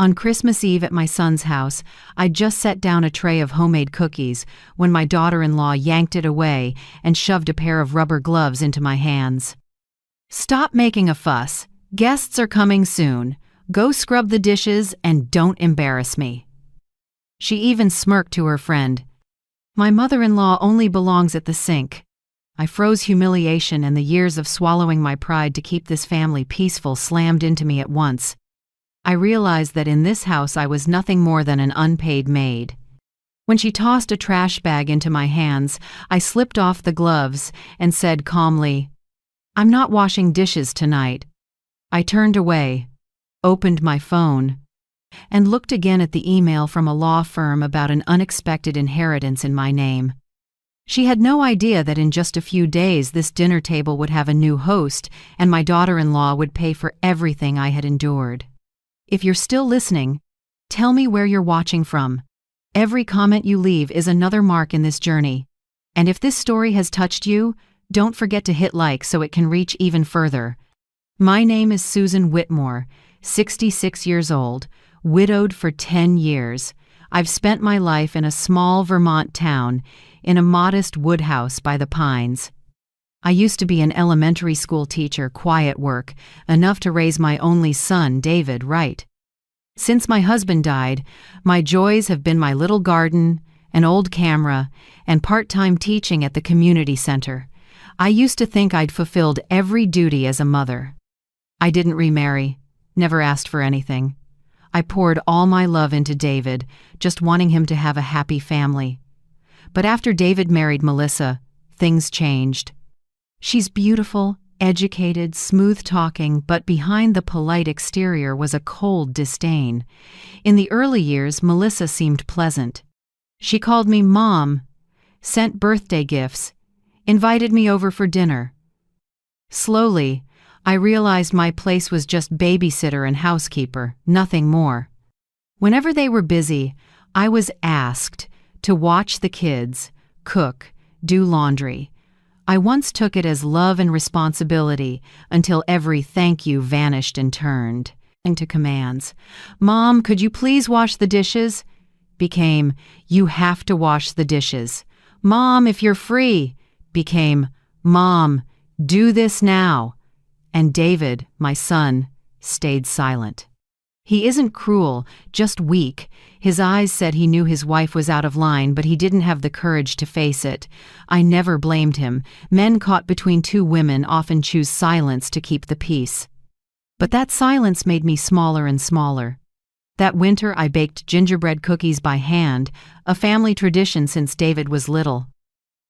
On Christmas Eve at my son's house, I'd just set down a tray of homemade cookies when my daughter-in-law yanked it away and shoved a pair of rubber gloves into my hands. "Stop making a fuss. Guests are coming soon. Go scrub the dishes and don't embarrass me." She even smirked to her friend. My mother-in-law only belongs at the sink. I froze. Humiliation and the years of swallowing my pride to keep this family peaceful slammed into me at once. I realized that in this house I was nothing more than an unpaid maid. When she tossed a trash bag into my hands, I slipped off the gloves and said calmly, "I'm not washing dishes tonight." I turned away, opened my phone, and looked again at the email from a law firm about an unexpected inheritance in my name. She had no idea that in just a few days this dinner table would have a new host and my daughter-in-law would pay for everything I had endured. If you're still listening, tell me where you're watching from. Every comment you leave is another mark in this journey. And if this story has touched you, don't forget to hit like so it can reach even further. My name is Susan Whitmore, 66 years old, widowed for 10 years. I've spent my life in a small Vermont town, in a modest wood house by the pines. I used to be an elementary school teacher, quiet work, enough to raise my only son, David, right. Since my husband died, my joys have been my little garden, an old camera, and part-time teaching at the community center. I used to think I'd fulfilled every duty as a mother. I didn't remarry, never asked for anything. I poured all my love into David, just wanting him to have a happy family. But after David married Melissa, things changed. She's beautiful, educated, smooth-talking, but behind the polite exterior was a cold disdain. In the early years, Melissa seemed pleasant. She called me Mom, sent birthday gifts, invited me over for dinner. Slowly, I realized my place was just babysitter and housekeeper, nothing more. Whenever they were busy, I was asked to watch the kids, cook, do laundry. I once took it as love and responsibility until every thank you vanished and turned into commands. "Mom, could you please wash the dishes?" became, "You have to wash the dishes." "Mom, if you're free," became, "Mom, do this now." And David, my son, stayed silent. He isn't cruel, just weak. His eyes said he knew his wife was out of line, but he didn't have the courage to face it. I never blamed him. Men caught between two women often choose silence to keep the peace. But that silence made me smaller and smaller. That winter I baked gingerbread cookies by hand, a family tradition since David was little.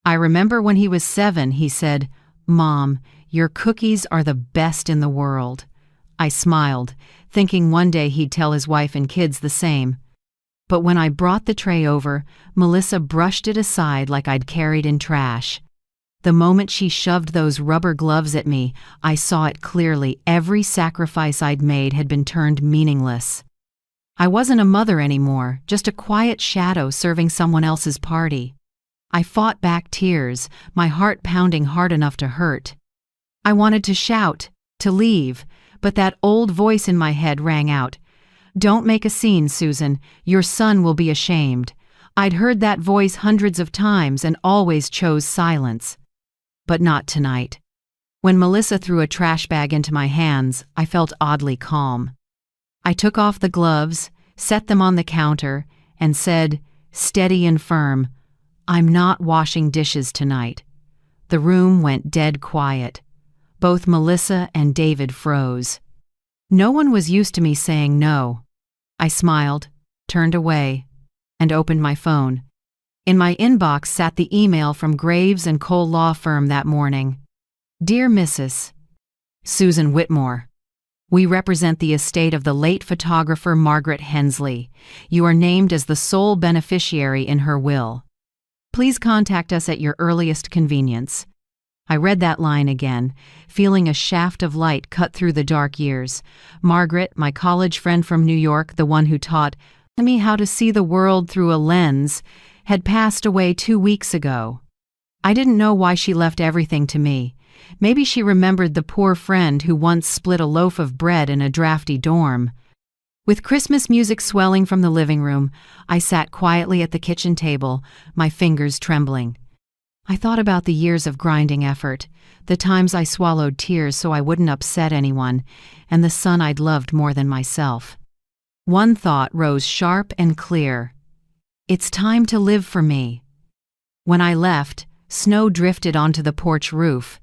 I remember when he was 7, he said, "Mom, your cookies are the best in the world." I smiled, thinking one day he'd tell his wife and kids the same. But when I brought the tray over, Melissa brushed it aside like I'd carried in trash. The moment she shoved those rubber gloves at me, I saw it clearly. Every sacrifice I'd made had been turned meaningless. I wasn't a mother anymore, just a quiet shadow serving someone else's party. I fought back tears, my heart pounding hard enough to hurt. I wanted to shout, to leave, but that old voice in my head rang out, "Don't make a scene, Susan. Your son will be ashamed." I'd heard that voice hundreds of times and always chose silence. But not tonight. When Melissa threw a trash bag into my hands, I felt oddly calm. I took off the gloves, set them on the counter, and said, steady and firm, "I'm not washing dishes tonight." The room went dead quiet. Both Melissa and David froze. No one was used to me saying no. I smiled, turned away, and opened my phone. In my inbox sat the email from Graves & Cole Law Firm that morning. "Dear Mrs. Susan Whitmore, we represent the estate of the late photographer Margaret Hensley. You are named as the sole beneficiary in her will. Please contact us at your earliest convenience." I read that line again, feeling a shaft of light cut through the dark years. Margaret, my college friend from New York, the one who taught me how to see the world through a lens, had passed away 2 weeks ago. I didn't know why she left everything to me. Maybe she remembered the poor friend who once split a loaf of bread in a drafty dorm. With Christmas music swelling from the living room, I sat quietly at the kitchen table, my fingers trembling. I thought about the years of grinding effort, the times I swallowed tears so I wouldn't upset anyone, and the son I'd loved more than myself. One thought rose sharp and clear. It's time to live for me. When I left, snow drifted onto the porch roof.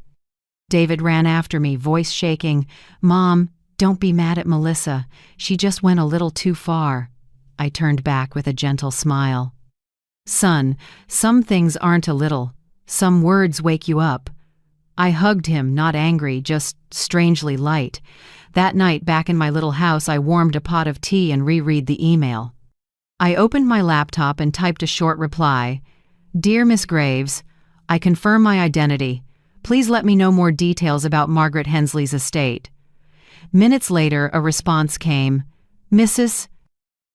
David ran after me, voice shaking. "Mom, don't be mad at Melissa. She just went a little too far." I turned back with a gentle smile. "Son, some things aren't a little. Some words wake you up." I hugged him, not angry, just strangely light. That night, back in my little house, I warmed a pot of tea and reread the email. I opened my laptop and typed a short reply. "Dear Miss Graves, I confirm my identity. Please let me know more details about Margaret Hensley's estate." Minutes later, a response came. "Mrs.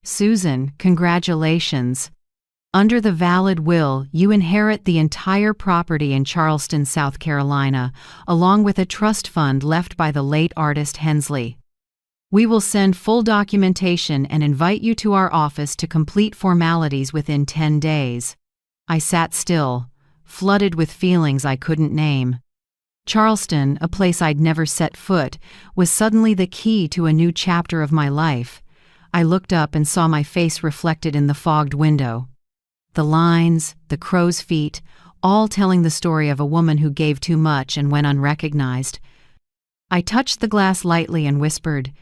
Susan, congratulations. Under the valid will, you inherit the entire property in Charleston, South Carolina, along with a trust fund left by the late artist Hensley. We will send full documentation and invite you to our office to complete formalities within 10 days. I sat still, flooded with feelings I couldn't name. Charleston, a place I'd never set foot, was suddenly the key to a new chapter of my life. I looked up and saw my face reflected in the fogged window. The lines, the crow's feet, all telling the story of a woman who gave too much and went unrecognized. I touched the glass lightly and whispered,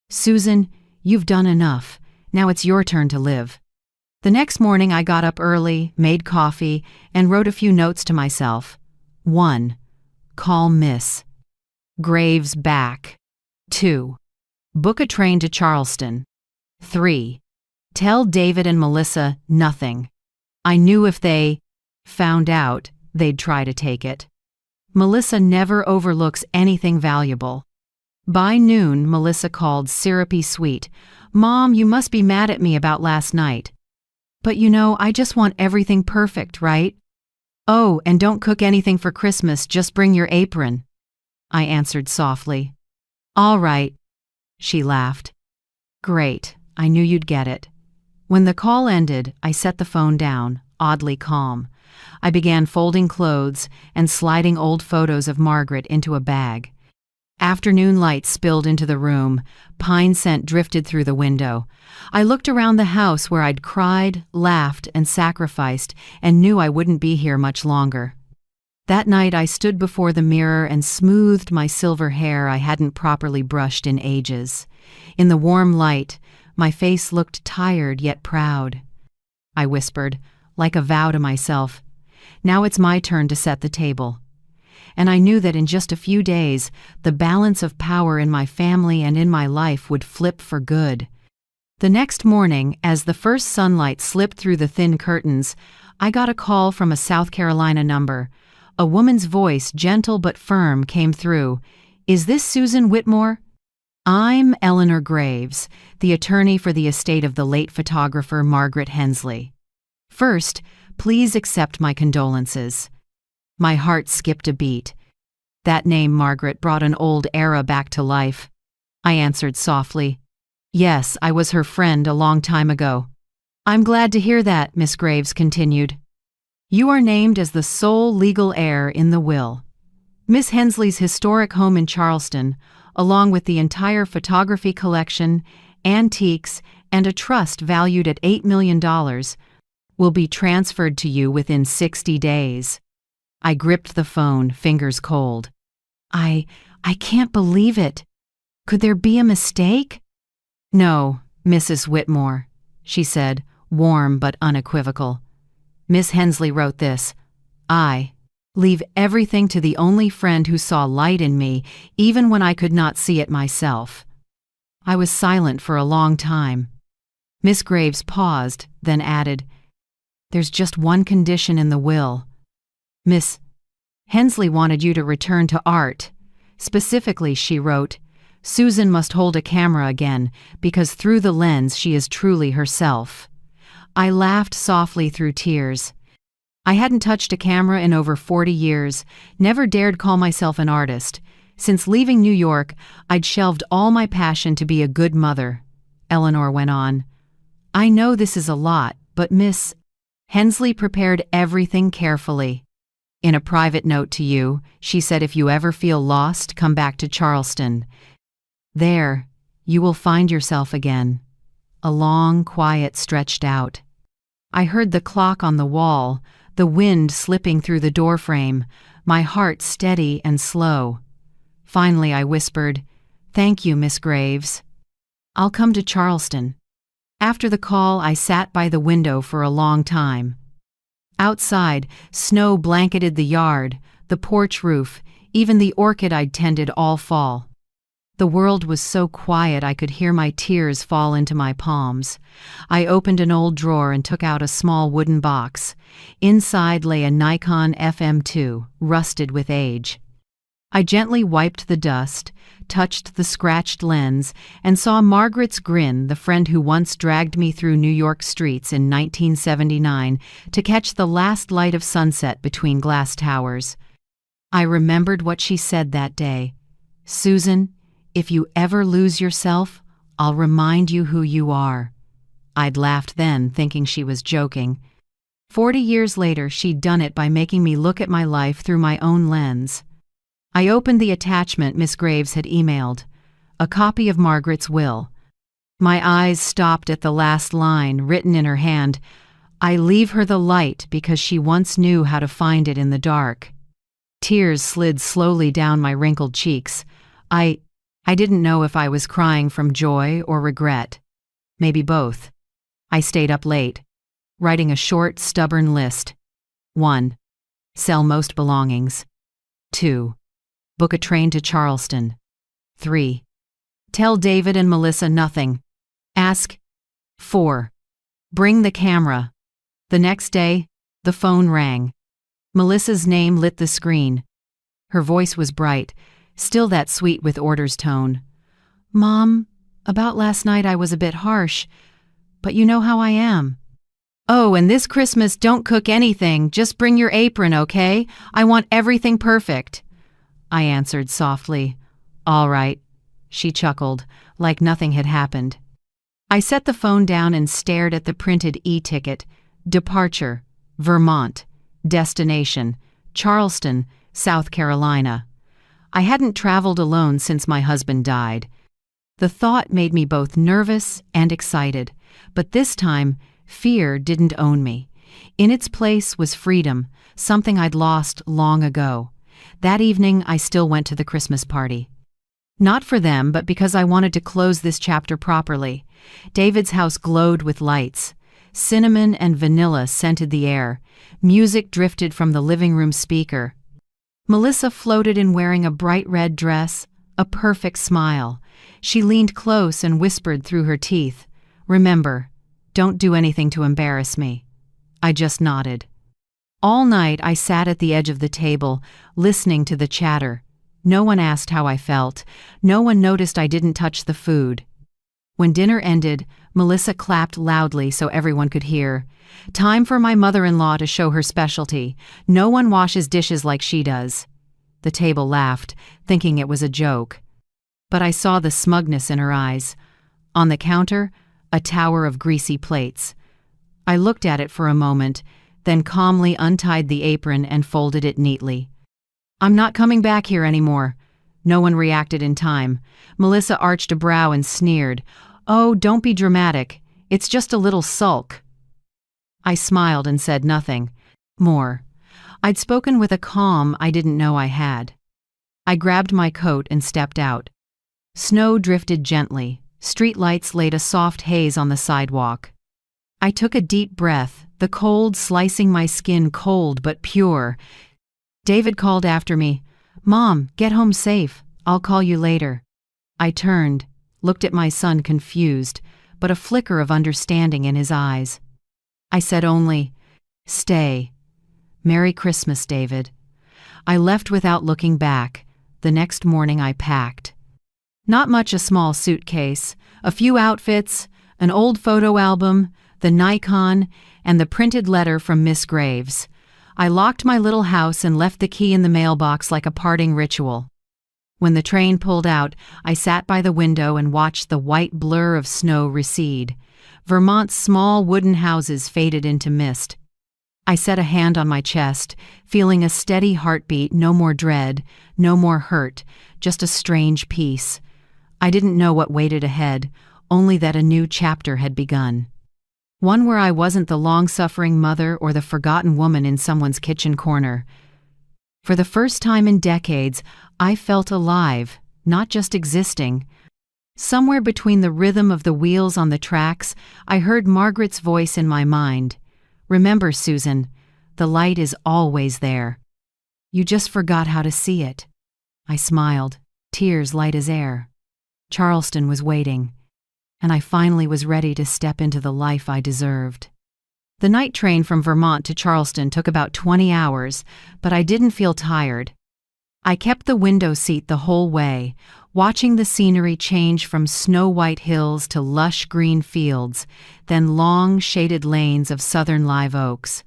"Susan, you've done enough. Now it's your turn to live." The next morning I got up early, made coffee, and wrote a few notes to myself. 1. Call Miss Graves back. 2. Book a train to Charleston. 3. Tell David and Melissa nothing. I knew if they found out, they'd try to take it. Melissa never overlooks anything valuable. By noon, Melissa called syrupy sweet. "Mom, you must be mad at me about last night." "But you know, I just want everything perfect, right?" "Oh, and don't cook anything for Christmas, just bring your apron." I answered softly. "All right." She laughed. "Great, I knew you'd get it." When the call ended, I set the phone down, oddly calm. I began folding clothes and sliding old photos of Margaret into a bag. Afternoon light spilled into the room, pine scent drifted through the window. I looked around the house where I'd cried, laughed, and sacrificed, and knew I wouldn't be here much longer. That night I stood before the mirror and smoothed my silver hair I hadn't properly brushed in ages. In the warm light, my face looked tired yet proud. I whispered, like a vow to myself, "Now it's my turn to set the table." And I knew that in just a few days, the balance of power in my family and in my life would flip for good. The next morning, as the first sunlight slipped through the thin curtains, I got a call from a South Carolina number. A woman's voice, gentle but firm, came through. "Is this Susan Whitmore?" "I'm Eleanor Graves, the attorney for the estate of the late photographer Margaret Hensley. First, please accept my condolences." My heart skipped a beat. That name, Margaret, brought an old era back to life. I answered softly, "Yes, I was her friend a long time ago." "I'm glad to hear that," Miss Graves continued. "You are named as the sole legal heir in the will. Miss Hensley's historic home in Charleston, along with the entire photography collection, antiques, and a trust valued at $8 million, will be transferred to you within 60 days. I gripped the phone, fingers cold. I can't believe it. Could there be a mistake?" "No, Mrs. Whitmore," she said, warm but unequivocal. "Miss Hensley wrote this. I leave everything to the only friend who saw light in me, even when I could not see it myself." I was silent for a long time. Miss Graves paused, then added, "There's just one condition in the will. Miss Hensley wanted you to return to art. Specifically, she wrote, Susan must hold a camera again, because through the lens she is truly herself." I laughed softly through tears. I hadn't touched a camera in over 40 years, never dared call myself an artist. Since leaving New York, I'd shelved all my passion to be a good mother. Eleanor went on. "I know this is a lot, but Miss Hensley prepared everything carefully. In a private note to you, she said if you ever feel lost, come back to Charleston. There, you will find yourself again." A long quiet stretched out. I heard the clock on the wall, the wind slipping through the doorframe, my heart steady and slow. Finally I whispered, "Thank you, Miss Graves. I'll come to Charleston." After the call, I sat by the window for a long time. Outside, snow blanketed the yard, the porch roof, even the orchid I'd tended all fall. The world was so quiet I could hear my tears fall into my palms. I opened an old drawer and took out a small wooden box. Inside lay a Nikon FM2, rusted with age. I gently wiped the dust, touched the scratched lens, and saw Margaret's grin, the friend who once dragged me through New York streets in 1979 to catch the last light of sunset between glass towers. I remembered what she said that day. "Susan, if you ever lose yourself, I'll remind you who you are." I'd laughed then, thinking she was joking. 40 years later, she'd done it by making me look at my life through my own lens. I opened the attachment Miss Graves had emailed, a copy of Margaret's will. My eyes stopped at the last line, written in her hand, "I leave her the light because she once knew how to find it in the dark." Tears slid slowly down my wrinkled cheeks. I didn't know if I was crying from joy or regret. Maybe both. I stayed up late, writing a short, stubborn list. 1. Sell most belongings. 2. Book a train to Charleston. 3. Tell David and Melissa nothing. Ask. 4. Bring the camera. The next day, the phone rang. Melissa's name lit the screen. Her voice was bright, still that sweet with orders tone. "Mom, about last night I was a bit harsh, but you know how I am. Oh, and this Christmas don't cook anything, just bring your apron, okay? I want everything perfect." I answered softly, "All right." She chuckled, like nothing had happened. I set the phone down and stared at the printed e-ticket. Departure, Vermont. Destination, Charleston, South Carolina. I hadn't traveled alone since my husband died. The thought made me both nervous and excited, but this time, fear didn't own me. In its place was freedom, something I'd lost long ago. That evening, I still went to the Christmas party. Not for them, but because I wanted to close this chapter properly. David's house glowed with lights. Cinnamon and vanilla scented the air. Music drifted from the living room speaker. Melissa floated in wearing a bright red dress, a perfect smile. She leaned close and whispered through her teeth, "Remember, don't do anything to embarrass me." I just nodded. All night I sat at the edge of the table, listening to the chatter. No one asked how I felt. No one noticed I didn't touch the food. When dinner ended, Melissa clapped loudly so everyone could hear. Time for my mother-in-law to show her specialty. No one washes dishes like she does. The table laughed, thinking it was a joke. But I saw the smugness in her eyes. On the counter, a tower of greasy plates. I looked at it for a moment, then calmly untied the apron and folded it neatly. "I'm not coming back here anymore." No one reacted in time. Melissa arched a brow and sneered, "Oh, don't be dramatic. It's just a little sulk." I smiled and said nothing more. I'd spoken with a calm I didn't know I had. I grabbed my coat and stepped out. Snow drifted gently. Street lights laid a soft haze on the sidewalk. I took a deep breath, the cold slicing my skin cold but pure. David called after me, "Mom, get home safe. I'll call you later." I turned, looked at my son confused, but a flicker of understanding in his eyes. I said only, "Stay. Merry Christmas, David." I left without looking back. The next morning I packed. Not much, a small suitcase, a few outfits, an old photo album, the Nikon, and the printed letter from Miss Graves. I locked my little house and left the key in the mailbox like a parting ritual. When the train pulled out, I sat by the window and watched the white blur of snow recede. Vermont's small wooden houses faded into mist. I set a hand on my chest, feeling a steady heartbeat, no more dread, no more hurt, just a strange peace. I didn't know what waited ahead, only that a new chapter had begun. One where I wasn't the long-suffering mother or the forgotten woman in someone's kitchen corner. For the first time in decades, I felt alive, not just existing. Somewhere between the rhythm of the wheels on the tracks, I heard Margaret's voice in my mind. "Remember, Susan, the light is always there. You just forgot how to see it." I smiled, tears light as air. Charleston was waiting, and I finally was ready to step into the life I deserved. The night train from Vermont to Charleston took about 20 hours, but I didn't feel tired. I kept the window seat the whole way, watching the scenery change from snow-white hills to lush green fields, then long, shaded lanes of southern live oaks.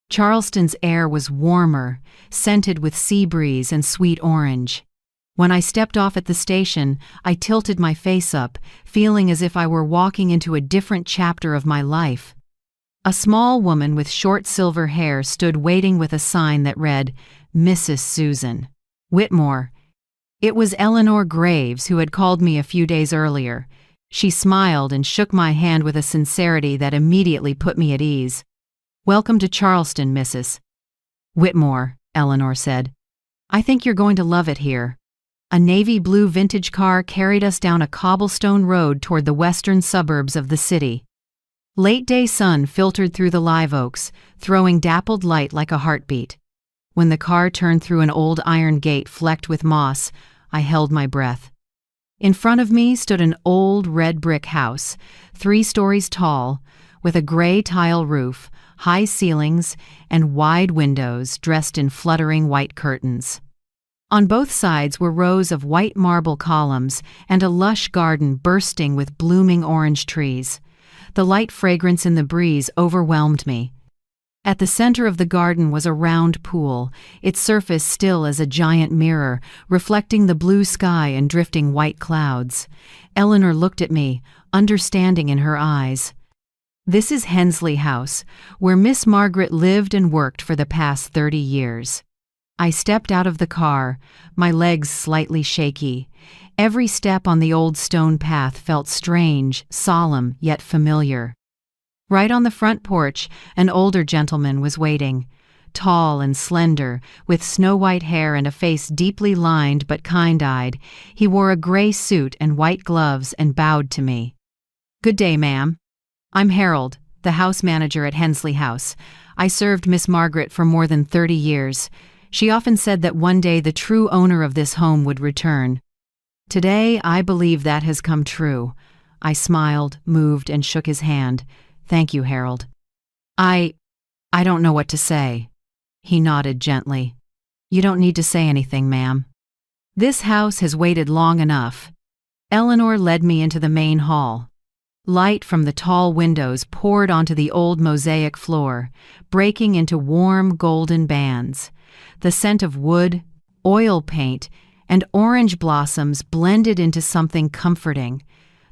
Charleston's air was warmer, scented with sea breeze and sweet orange. When I stepped off at the station, I tilted my face up, feeling as if I were walking into a different chapter of my life. A small woman with short silver hair stood waiting with a sign that read, "Mrs. Susan Whitmore." It was Eleanor Graves, who had called me a few days earlier. She smiled and shook my hand with a sincerity that immediately put me at ease. "Welcome to Charleston, Mrs. Whitmore," Eleanor said. "I think you're going to love it here." A navy blue vintage car carried us down a cobblestone road toward the western suburbs of the city. Late-day sun filtered through the live oaks, throwing dappled light like a heartbeat. When the car turned through an old iron gate flecked with moss, I held my breath. In front of me stood an old red brick house, 3 stories tall, with a gray tile roof, high ceilings, and wide windows dressed in fluttering white curtains. On both sides were rows of white marble columns and a lush garden bursting with blooming orange trees. The light fragrance in the breeze overwhelmed me. At the center of the garden was a round pool, its surface still as a giant mirror, reflecting the blue sky and drifting white clouds. Eleanor looked at me, understanding in her eyes. "This is Hensley House, where Miss Margaret lived and worked for the past 30 years. I stepped out of the car, my legs slightly shaky. Every step on the old stone path felt strange, solemn, yet familiar. Right on the front porch, an older gentleman was waiting. Tall and slender, with snow-white hair and a face deeply lined but kind-eyed, he wore a gray suit and white gloves and bowed to me. "Good day, ma'am. I'm Harold, the house manager at Hensley House. I served Miss Margaret for more than 30 years. She often said that one day the true owner of this home would return. Today, I believe that has come true." I smiled, moved, and shook his hand. "Thank you, Harold." I don't know what to say." He nodded gently. "You don't need to say anything, ma'am. This house has waited long enough." Eleanor led me into the main hall. Light from the tall windows poured onto the old mosaic floor, breaking into warm golden bands. The scent of wood, oil paint, and orange blossoms blended into something comforting.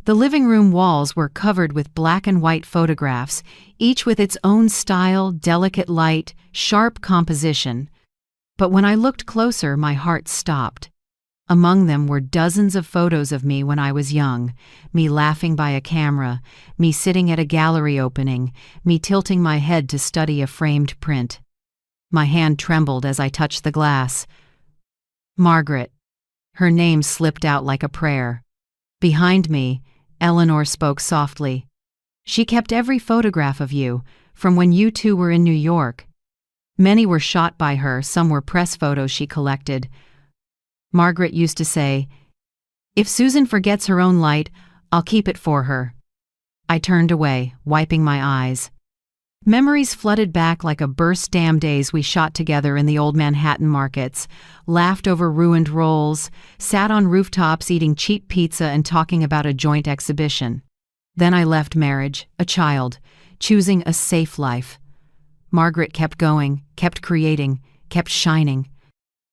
The living room walls were covered with black and white photographs, each with its own style, delicate light, sharp composition. But when I looked closer, my heart stopped. Among them were dozens of photos of me when I was young, me laughing by a camera, me sitting at a gallery opening, me tilting my head to study a framed print. My hand trembled as I touched the glass. "Margaret." Her name slipped out like a prayer. Behind me, Eleanor spoke softly. "She kept every photograph of you, from when you two were in New York. Many were shot by her, some were press photos she collected. Margaret used to say, 'If Susan forgets her own light, I'll keep it for her.'" I turned away, wiping my eyes. Memories flooded back like a burst dam. Days we shot together in the old Manhattan markets, laughed over ruined rolls, sat on rooftops eating cheap pizza and talking about a joint exhibition. Then I left marriage, a child, choosing a safe life. Margaret kept going, kept creating, kept shining.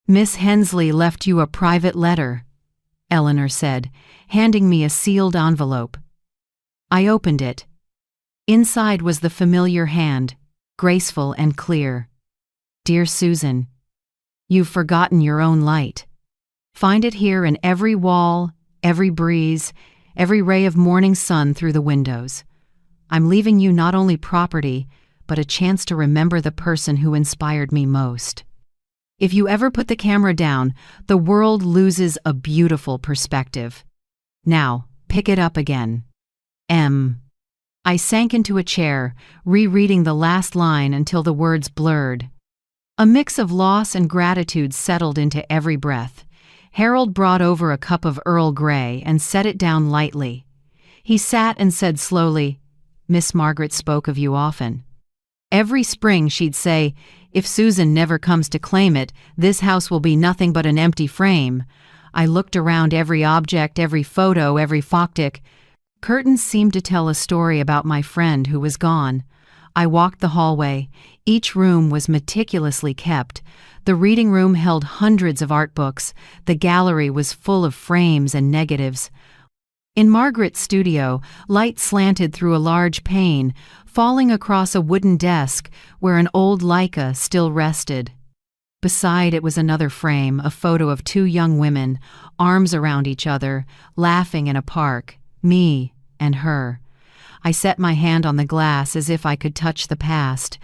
"Miss Hensley left you a private letter," Eleanor said, handing me a sealed envelope. I opened it. Inside was the familiar hand, graceful and clear. Dear Susan, you've forgotten your own light. Find it here in every wall, every breeze, every ray of morning sun through the windows. I'm leaving you not only property, but a chance to remember the person who inspired me most. If you ever put the camera down, the world loses a beautiful perspective. Now, pick it up again. M. I sank into a chair, rereading the last line until the words blurred. A mix of loss and gratitude settled into every breath. Harold brought over a cup of Earl Grey and set it down lightly. He sat and said slowly, "Miss Margaret spoke of you often. Every spring she'd say, 'If Susan never comes to claim it, this house will be nothing but an empty frame.' I looked around every object, every photo, every photograph. Curtains seemed to tell a story about my friend who was gone. I walked the hallway. Each room was meticulously kept. The reading room held hundreds of art books. The gallery was full of frames and negatives. In Margaret's studio, light slanted through a large pane, falling across a wooden desk where an old Leica still rested. Beside it was another frame, a photo of two young women, arms around each other, laughing in a park. Me and her. I set my hand on the glass as if I could touch the past.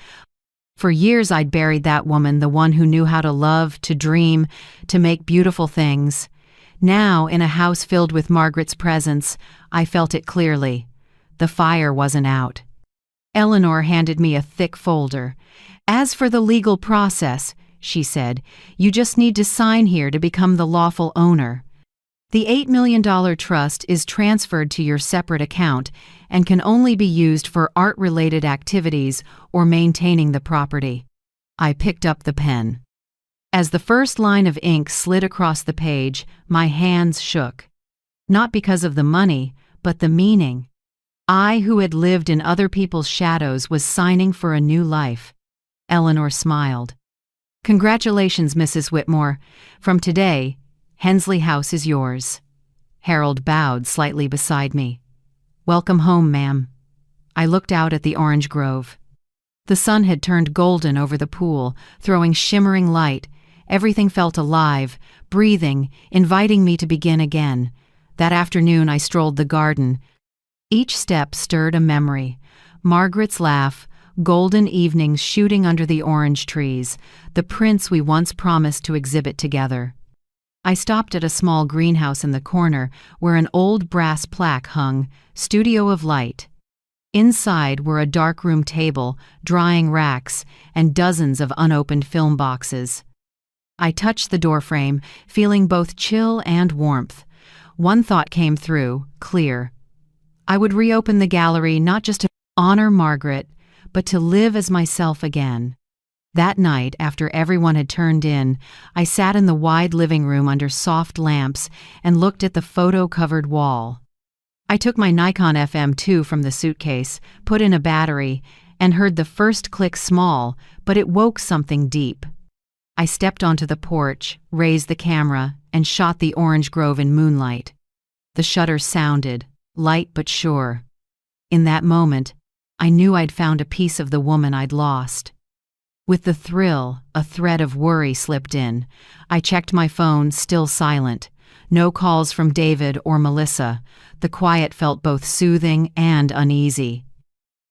For years I'd buried that woman, the one who knew how to love, to dream, to make beautiful things. Now, in a house filled with Margaret's presence, I felt it clearly. The fire wasn't out. Eleanor handed me a thick folder. "As for the legal process," she said, "you just need to sign here to become the lawful owner. The $8 million trust is transferred to your separate account and can only be used for art-related activities or maintaining the property." I picked up the pen. As the first line of ink slid across the page, my hands shook. Not because of the money, but the meaning. I, who had lived in other people's shadows, was signing for a new life. Eleanor smiled. "Congratulations, Mrs. Whitmore. From today, Hensley House is yours." Harold bowed slightly beside me. "Welcome home, ma'am." I looked out at the orange grove. The sun had turned golden over the pool, throwing shimmering light. Everything felt alive, breathing, inviting me to begin again. That afternoon I strolled the garden. Each step stirred a memory. Margaret's laugh, golden evenings shooting under the orange trees, the prints we once promised to exhibit together. I stopped at a small greenhouse in the corner where an old brass plaque hung, "Studio of Light." Inside were a darkroom table, drying racks, and dozens of unopened film boxes. I touched the doorframe, feeling both chill and warmth. One thought came through, clear. I would reopen the gallery not just to honor Margaret, but to live as myself again. That night, after everyone had turned in, I sat in the wide living room under soft lamps and looked at the photo-covered wall. I took my Nikon FM2 from the suitcase, put in a battery, and heard the first click small, but it woke something deep. I stepped onto the porch, raised the camera, and shot the orange grove in moonlight. The shutter sounded, light but sure. In that moment, I knew I'd found a piece of the woman I'd lost. With the thrill, a thread of worry slipped in. I checked my phone, still silent. No calls from David or Melissa. The quiet felt both soothing and uneasy.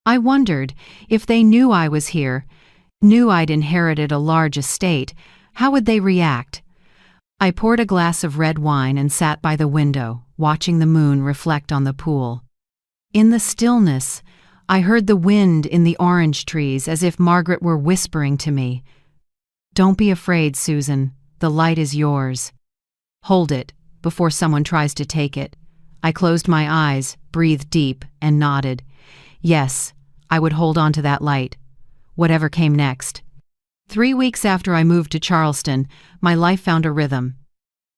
I wondered, if they knew I was here, knew I'd inherited a large estate, how would they react? I poured a glass of red wine and sat by the window, watching the moon reflect on the pool. In the stillness, I heard the wind in the orange trees as if Margaret were whispering to me. "Don't be afraid, Susan. The light is yours. Hold it before someone tries to take it." I closed my eyes, breathed deep, and nodded. Yes, I would hold on to that light, whatever came next. 3 weeks after I moved to Charleston, my life found a rhythm.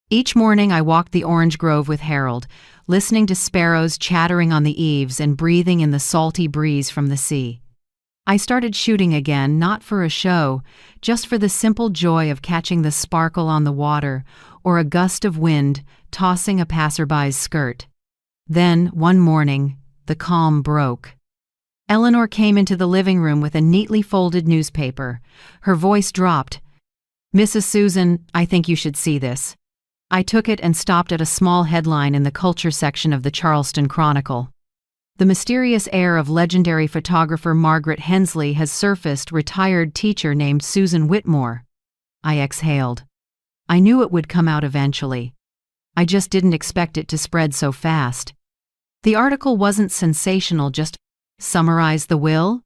Each morning I walked the orange grove with Harold, listening to sparrows chattering on the eaves and breathing in the salty breeze from the sea. I started shooting again, not for a show, just for the simple joy of catching the sparkle on the water or a gust of wind tossing a passerby's skirt. Then, one morning, the calm broke. Eleanor came into the living room with a neatly folded newspaper. Her voice dropped. "Mrs. Susan, I think you should see this." I took it and stopped at a small headline in the culture section of the Charleston Chronicle. "The mysterious heir of legendary photographer Margaret Hensley has surfaced, retired teacher named Susan Whitmore." I exhaled. I knew it would come out eventually. I just didn't expect it to spread so fast. The article wasn't sensational, just summarized the will,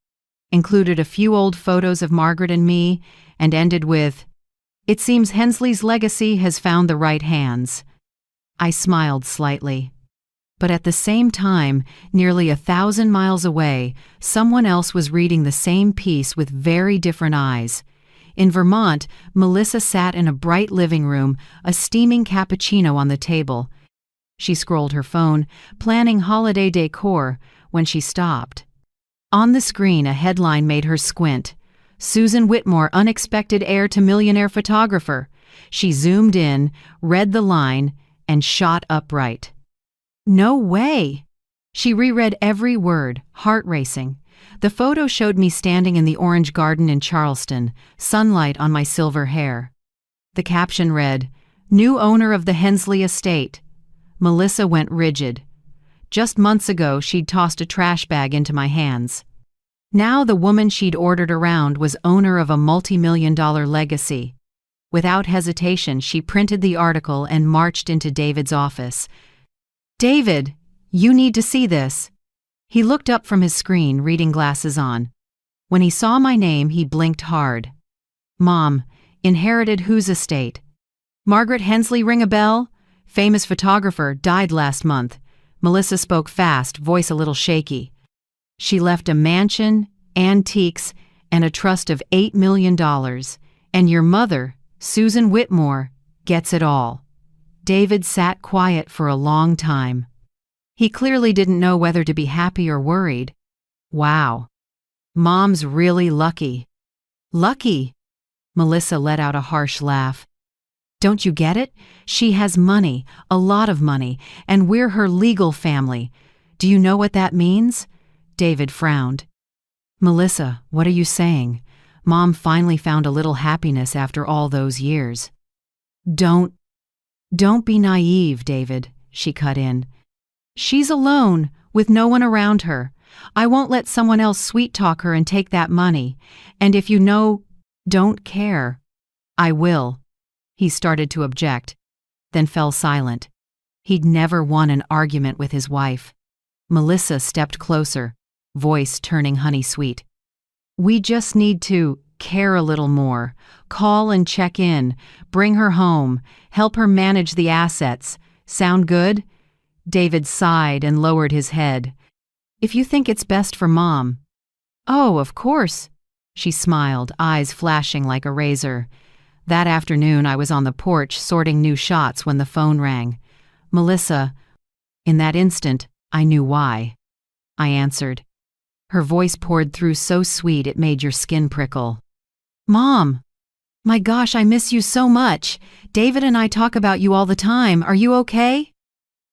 included a few old photos of Margaret and me, and ended with, "It seems Hensley's legacy has found the right hands." I smiled slightly. But at the same time, nearly 1,000 miles away, someone else was reading the same piece with very different eyes. In Vermont, Melissa sat in a bright living room, a steaming cappuccino on the table. She scrolled her phone, planning holiday decor, when she stopped. On the screen, a headline made her squint. "Susan Whitmore, unexpected heir to millionaire photographer." She zoomed in, read the line, and shot upright. "No way!" She reread every word, heart racing. The photo showed me standing in the orange garden in Charleston, sunlight on my silver hair. The caption read, "New owner of the Hensley estate." Melissa went rigid. Just months ago, she'd tossed a trash bag into my hands. Now the woman she'd ordered around was owner of a multi-million-dollar legacy. Without hesitation, she printed the article and marched into David's office. "David, you need to see this." He looked up from his screen, reading glasses on. When he saw my name, he blinked hard. "Mom, inherited whose estate?" "Margaret Hensley, ring a bell?" "Famous photographer, died last month." Melissa spoke fast, voice a little shaky. "She left a mansion, antiques, and a trust of $8 million. And your mother, Susan Whitmore, gets it all." David sat quiet for a long time. He clearly didn't know whether to be happy or worried. "Wow. Mom's really lucky." "Lucky?" Melissa let out a harsh laugh. "Don't you get it? She has money, a lot of money, and we're her legal family. Do you know what that means?" David frowned. "Melissa, what are you saying? Mom finally found a little happiness after all those years." Don't be naive, David," she cut in. "She's alone, with no one around her. I won't let someone else sweet-talk her and take that money. And if you don't care, I will." He started to object, then fell silent. He'd never won an argument with his wife. Melissa stepped closer, voice turning honey-sweet. "We just need to care a little more. Call and check in, bring her home, help her manage the assets. Sound good?" David sighed and lowered his head. "If you think it's best for Mom." "Oh, of course." She smiled, eyes flashing like a razor. That afternoon, I was on the porch sorting new shots when the phone rang. "Melissa." In that instant, I knew why. I answered. Her voice poured through so sweet it made your skin prickle. "Mom! My gosh, I miss you so much. David and I talk about you all the time. Are you okay?"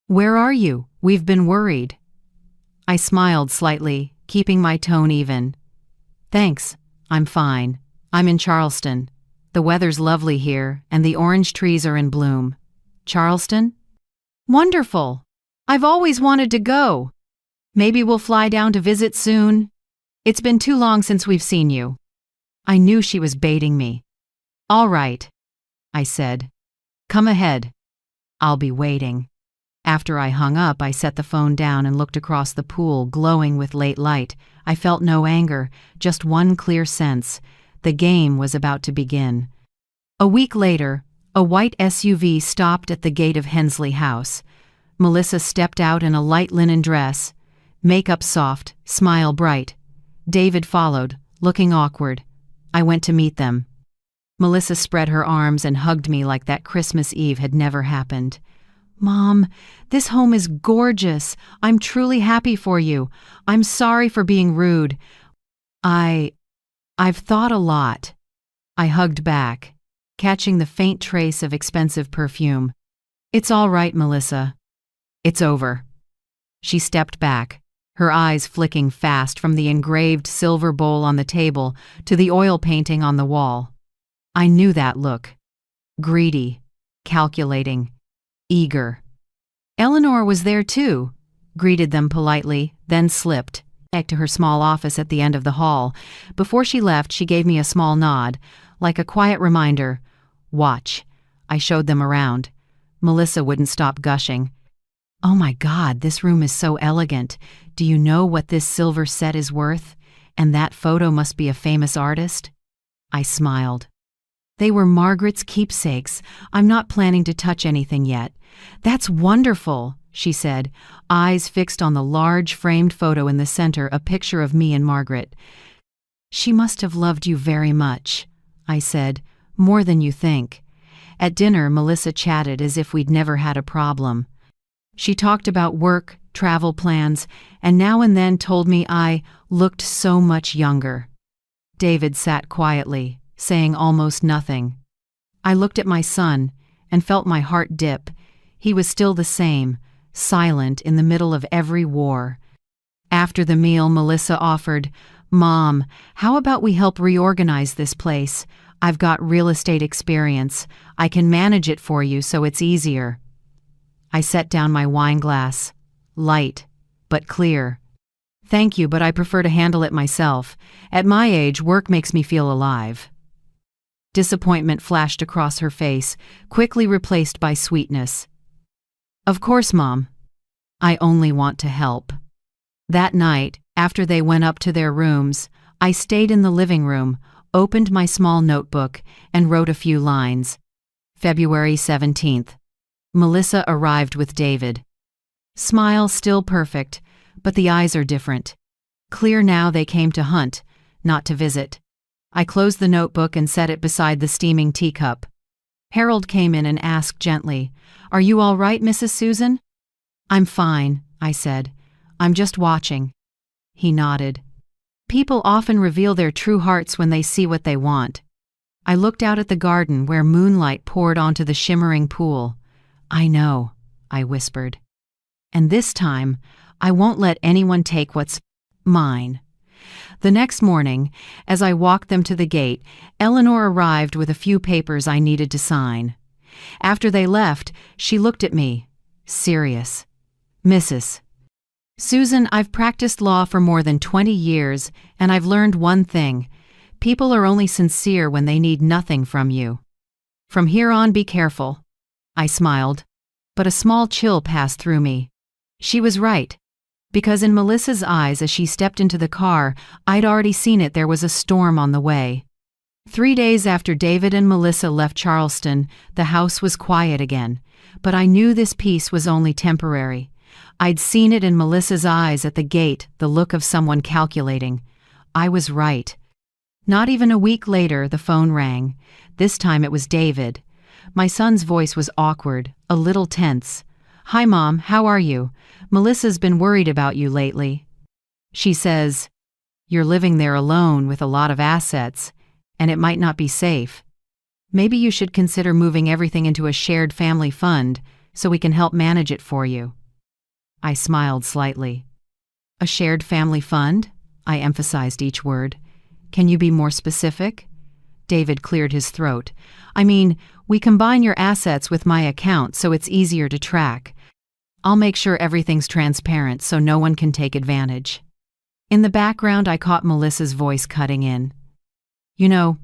"Where are you? We've been worried." I smiled slightly, keeping my tone even. "Thanks, I'm fine. I'm in Charleston. The weather's lovely here, and the orange trees are in bloom." "Charleston?" "Wonderful! I've always wanted to go. Maybe we'll fly down to visit soon. It's been too long since we've seen you." I knew she was baiting me. "All right," I said. "Come ahead. I'll be waiting." After I hung up, I set the phone down and looked across the pool, glowing with late light. I felt no anger, just one clear sense. The game was about to begin. A week later, a white SUV stopped at the gate of Hensley House. Melissa stepped out in a light linen dress, makeup soft, smile bright. David followed, looking awkward. I went to meet them. Melissa spread her arms and hugged me like that Christmas Eve had never happened. "Mom, this home is gorgeous. I'm truly happy for you. I'm sorry for being rude." I, I've thought a lot. I hugged back, catching the faint trace of expensive perfume. It's all right, Melissa. It's over. She stepped back, her eyes flicking fast from the engraved silver bowl on the table to the oil painting on the wall. I knew that look. Greedy, calculating, eager. Eleanor was there too, greeted them politely, then slipped back to her small office at the end of the hall. Before she left, she gave me a small nod, like a quiet reminder. Watch. I showed them around. Melissa wouldn't stop gushing. Oh my God, this room is so elegant. Do you know what this silver set is worth? And that photo must be a famous artist? I smiled. They were Margaret's keepsakes. I'm not planning to touch anything yet. That's wonderful, she said, eyes fixed on the large framed photo in the center, a picture of me and Margaret. She must have loved you very much, I said, more than you think. At dinner, Melissa chatted as if we'd never had a problem. She talked about work, travel plans, and now and then told me I looked so much younger. David sat quietly, saying almost nothing. I looked at my son and felt my heart dip. He was still the same, silent in the middle of every war. After the meal, Melissa offered, "Mom, how about we help reorganize this place? I've got real estate experience. I can manage it for you so it's easier." I set down my wine glass. Light, but clear. "Thank you, but I prefer to handle it myself. At my age, work makes me feel alive." Disappointment flashed across her face, quickly replaced by sweetness. "Of course, Mom. I only want to help." That night, after they went up to their rooms, I stayed in the living room, opened my small notebook, and wrote a few lines. February 17th. Melissa arrived with David. Smile still perfect, but the eyes are different. Clear now they came to hunt, not to visit. I closed the notebook and set it beside the steaming teacup. Harold came in and asked gently, "Are you all right, Mrs. Susan?" "I'm fine," I said. "I'm just watching." He nodded. People often reveal their true hearts when they see what they want. I looked out at the garden where moonlight poured onto the shimmering pool. "I know," I whispered. "And this time, I won't let anyone take what's mine." The next morning, as I walked them to the gate, Eleanor arrived with a few papers I needed to sign. After they left, she looked at me, serious. "Mrs. Susan, I've practiced law for more than 20 years, and I've learned one thing. People are only sincere when they need nothing from you. From here on, be careful." I smiled, but a small chill passed through me. She was right. Because in Melissa's eyes as she stepped into the car, I'd already seen it. There was a storm on the way. 3 days after David and Melissa left Charleston, the house was quiet again. But I knew this peace was only temporary. I'd seen it in Melissa's eyes at the gate, the look of someone calculating. I was right. Not even a week later, the phone rang. This time it was David. My son's voice was awkward, a little tense. "Hi, Mom, how are you? Melissa's been worried about you lately. She says, you're living there alone with a lot of assets, and it might not be safe. Maybe you should consider moving everything into a shared family fund so we can help manage it for you." I smiled slightly. "A shared family fund?" I emphasized each word. "Can you be more specific?" David cleared his throat. "I mean, we combine your assets with my account so it's easier to track. I'll make sure everything's transparent so no one can take advantage." In the background, I caught Melissa's voice cutting in. "You know,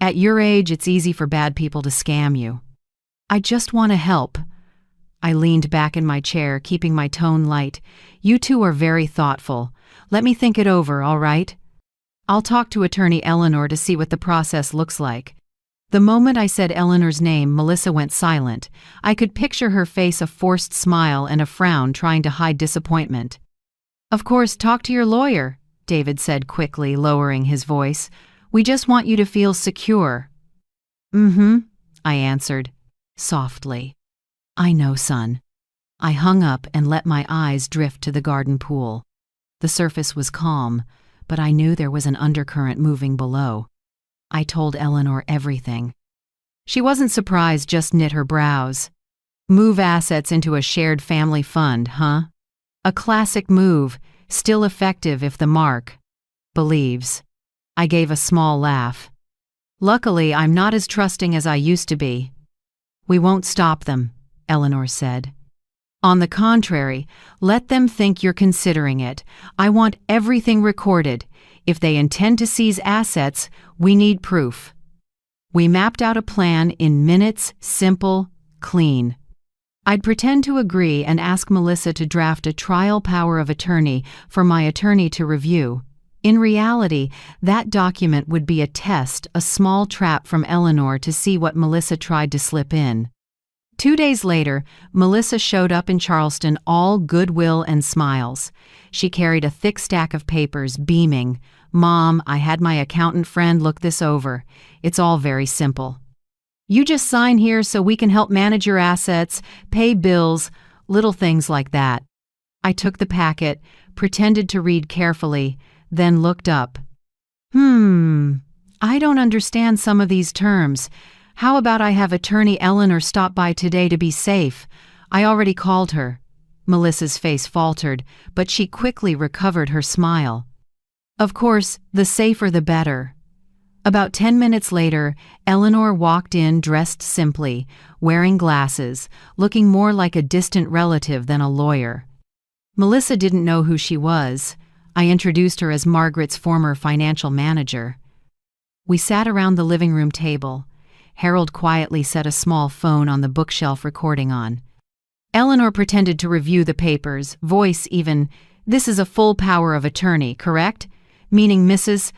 at your age, it's easy for bad people to scam you. I just want to help." I leaned back in my chair, keeping my tone light. "You two are very thoughtful. Let me think it over, all right? I'll talk to Attorney Eleanor to see what the process looks like." The moment I said Eleanor's name, Melissa went silent. I could picture her face, a forced smile and a frown trying to hide disappointment. "Of course, talk to your lawyer," David said quickly, lowering his voice. "We just want you to feel secure." "Mm-hmm," I answered, softly. "I know, son." I hung up and let my eyes drift to the garden pool. The surface was calm, but I knew there was an undercurrent moving below. I told Eleanor everything. She wasn't surprised, just knit her brows. Move assets into a shared family fund, huh? A classic move, still effective if the mark believes. I gave a small laugh. Luckily, I'm not as trusting as I used to be. We won't stop them, Eleanor said. On the contrary, let them think you're considering it. I want everything recorded. If they intend to seize assets, we need proof. We mapped out a plan in minutes, simple, clean. I'd pretend to agree and ask Melissa to draft a trial power of attorney for my attorney to review. In reality, that document would be a test, a small trap from Eleanor to see what Melissa tried to slip in. 2 days later, Melissa showed up in Charleston, all goodwill and smiles. She carried a thick stack of papers, beaming. "Mom, I had my accountant friend look this over. It's all very simple. You just sign here so we can help manage your assets, pay bills, little things like that." I took the packet, pretended to read carefully, then looked up. I don't understand some of these terms. How about I have attorney Eleanor stop by today to be safe? I already called her. Melissa's face faltered, but she quickly recovered her smile. Of course, the safer the better. About 10 minutes later, Eleanor walked in dressed simply, wearing glasses, looking more like a distant relative than a lawyer. Melissa didn't know who she was. I introduced her as Margaret's former financial manager. We sat around the living room table. Harold quietly set a small phone on the bookshelf recording on. Eleanor pretended to review the papers, voice even, "This is a full power of attorney, correct?" Meaning Mrs.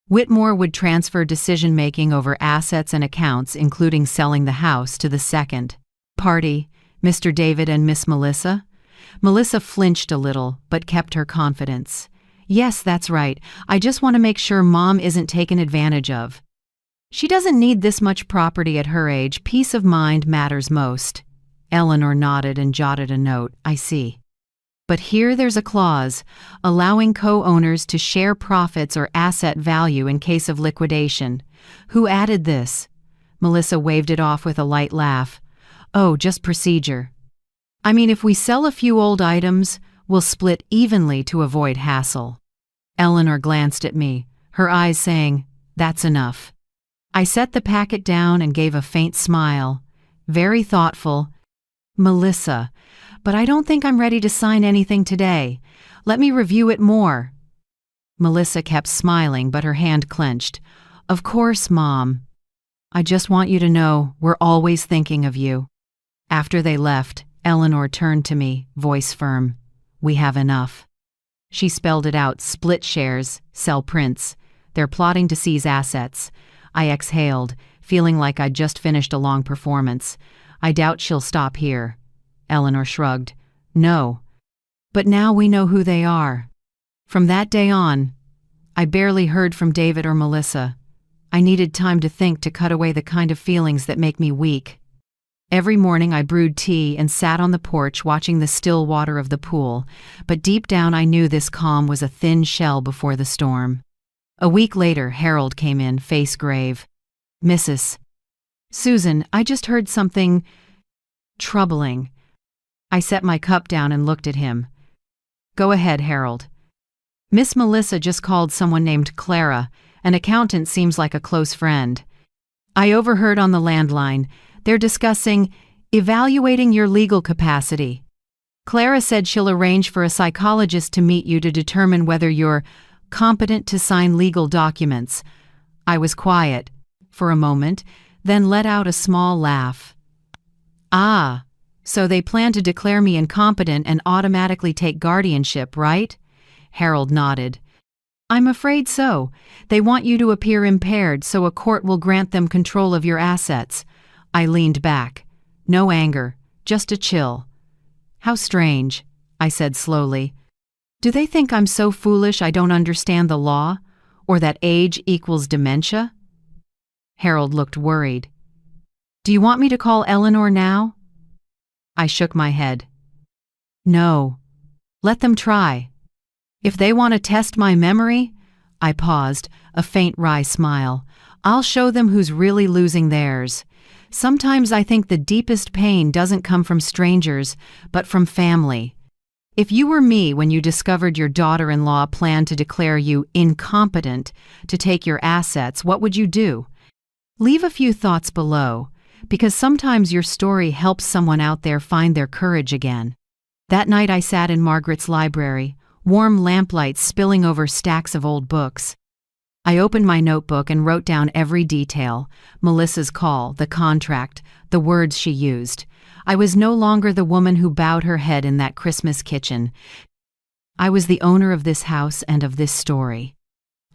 Whitmore would transfer decision-making over assets and accounts, including selling the house, to the second party, Mr. David and Miss Melissa. Melissa flinched a little, but kept her confidence. "Yes, that's right. I just want to make sure Mom isn't taken advantage of. She doesn't need this much property at her age. Peace of mind matters most." Eleanor nodded and jotted a note. "I see. But here there's a clause, allowing co-owners to share profits or asset value in case of liquidation. Who added this?" Melissa waved it off with a light laugh. "Oh, just procedure. I mean, if we sell a few old items, we'll split evenly to avoid hassle." Eleanor glanced at me, her eyes saying, "That's enough." I set the packet down and gave a faint smile. Very thoughtful. "Melissa, but I don't think I'm ready to sign anything today. Let me review it more." Melissa kept smiling, but her hand clenched. "Of course, Mom. I just want you to know we're always thinking of you." After they left, Eleanor turned to me, voice firm. "We have enough." She spelled it out: split shares, sell prints. They're plotting to seize assets. I exhaled, feeling like I'd just finished a long performance. "I doubt she'll stop here." Eleanor shrugged. "No. But now we know who they are." From that day on, I barely heard from David or Melissa. I needed time to think, to cut away the kind of feelings that make me weak. Every morning I brewed tea and sat on the porch watching the still water of the pool, but deep down I knew this calm was a thin shell before the storm. A week later, Harold came in, face grave. "Mrs. Susan, I just heard something troubling." I set my cup down and looked at him. "Go ahead, Harold." "Miss Melissa just called someone named Clara. An accountant, seems like a close friend. I overheard on the landline. They're discussing evaluating your legal capacity. Clara said she'll arrange for a psychologist to meet you to determine whether you're competent to sign legal documents." I was quiet for a moment, then let out a small laugh. "Ah, so they plan to declare me incompetent and automatically take guardianship, right?" Harold nodded. "I'm afraid so. They want you to appear impaired so a court will grant them control of your assets." I leaned back. No anger, just a chill. "How strange," I said slowly. "Do they think I'm so foolish I don't understand the law? Or that age equals dementia?" Harold looked worried. "Do you want me to call Eleanor now?" I shook my head. "No. Let them try." If they want to test my memory, I paused, a faint wry smile. I'll show them who's really losing theirs. Sometimes I think the deepest pain doesn't come from strangers, but from family. If you were me when you discovered your daughter-in-law planned to declare you incompetent to take your assets, what would you do? Leave a few thoughts below, because sometimes your story helps someone out there find their courage again. That night I sat in Margaret's library, warm lamplight spilling over stacks of old books. I opened my notebook and wrote down every detail: Melissa's call, the contract, the words she used. I was no longer the woman who bowed her head in that Christmas kitchen. I was the owner of this house and of this story.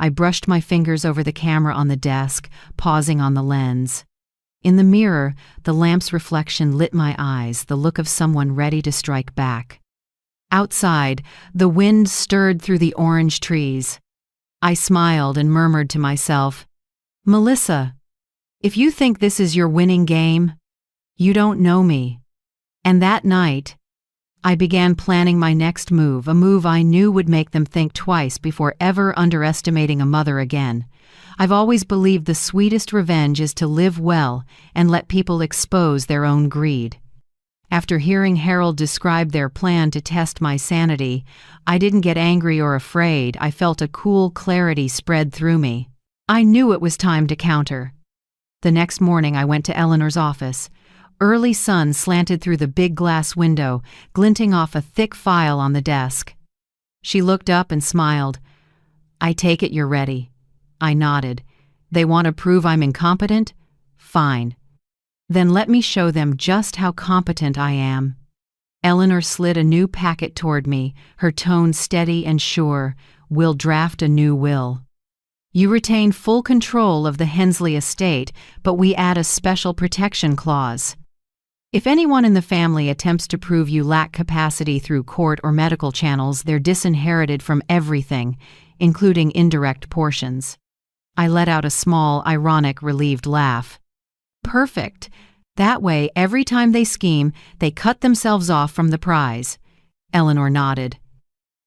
I brushed my fingers over the camera on the desk, pausing on the lens. In the mirror, the lamp's reflection lit my eyes, the look of someone ready to strike back. Outside, the wind stirred through the orange trees. I smiled and murmured to myself, "Melissa, if you think this is your winning game, you don't know me." And that night, I began planning my next move, a move I knew would make them think twice before ever underestimating a mother again. I've always believed the sweetest revenge is to live well and let people expose their own greed. After hearing Harold describe their plan to test my sanity, I didn't get angry or afraid. I felt a cool clarity spread through me. I knew it was time to counter. The next morning I went to Eleanor's office. Early sun slanted through the big glass window, glinting off a thick file on the desk. She looked up and smiled. "I take it you're ready." I nodded. "They want to prove I'm incompetent? Fine. Then let me show them just how competent I am." Eleanor slid a new packet toward me, her tone steady and sure. "We'll draft a new will. You retain full control of the Hensley estate, but we add a special protection clause. If anyone in the family attempts to prove you lack capacity through court or medical channels, they're disinherited from everything, including indirect portions." I let out a small, ironic, relieved laugh. "Perfect. That way, every time they scheme, they cut themselves off from the prize." Eleanor nodded.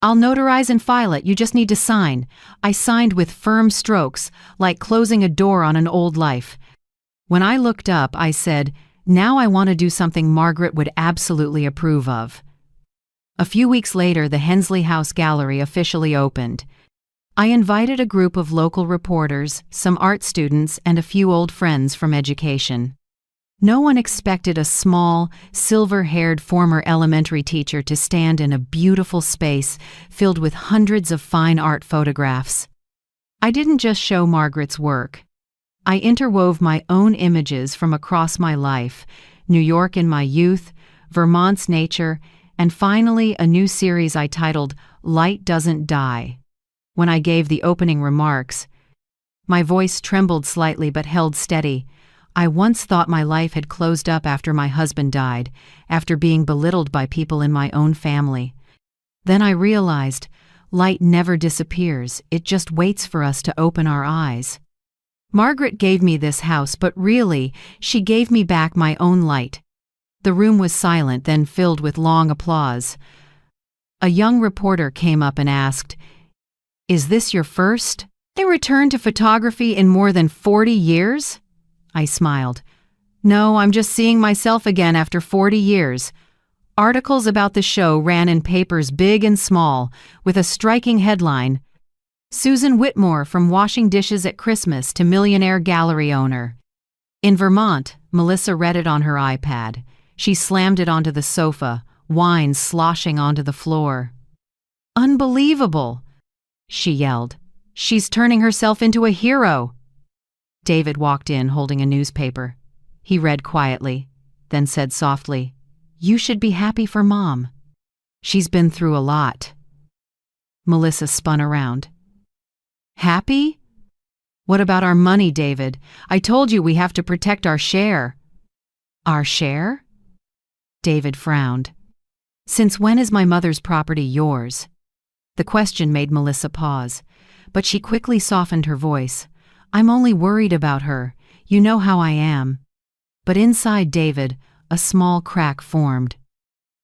"I'll notarize and file it. You just need to sign." I signed with firm strokes, like closing a door on an old life. When I looked up, I said, "Now I want to do something Margaret would absolutely approve of." A few weeks later, the Hensley House Gallery officially opened. I invited a group of local reporters, some art students, and a few old friends from education. No one expected a small, silver-haired former elementary teacher to stand in a beautiful space filled with hundreds of fine art photographs. I didn't just show Margaret's work. I interwove my own images from across my life: New York in my youth, Vermont's nature, and finally a new series I titled Light Doesn't Die. When I gave the opening remarks, my voice trembled slightly but held steady. I once thought my life had closed up after my husband died, after being belittled by people in my own family. Then I realized light never disappears, it just waits for us to open our eyes. Margaret gave me this house, but really, she gave me back my own light. The room was silent, then filled with long applause. A young reporter came up and asked, "Is this your first return to photography in more than 40 years?" I smiled. "No, I'm just seeing myself again after 40 years. Articles about the show ran in papers big and small, with a striking headline, "Susan Whitmore from washing dishes at Christmas to millionaire gallery owner." In Vermont, Melissa read it on her iPad. She slammed it onto the sofa, wine sloshing onto the floor. "Unbelievable!" she yelled. "She's turning herself into a hero." David walked in holding a newspaper. He read quietly, then said softly, "You should be happy for Mom. She's been through a lot." Melissa spun around. "Happy? What about our money, David? I told you we have to protect our share." "Our share?" David frowned. "Since when is my mother's property yours?" The question made Melissa pause, but she quickly softened her voice. "I'm only worried about her. You know how I am." But inside David, a small crack formed.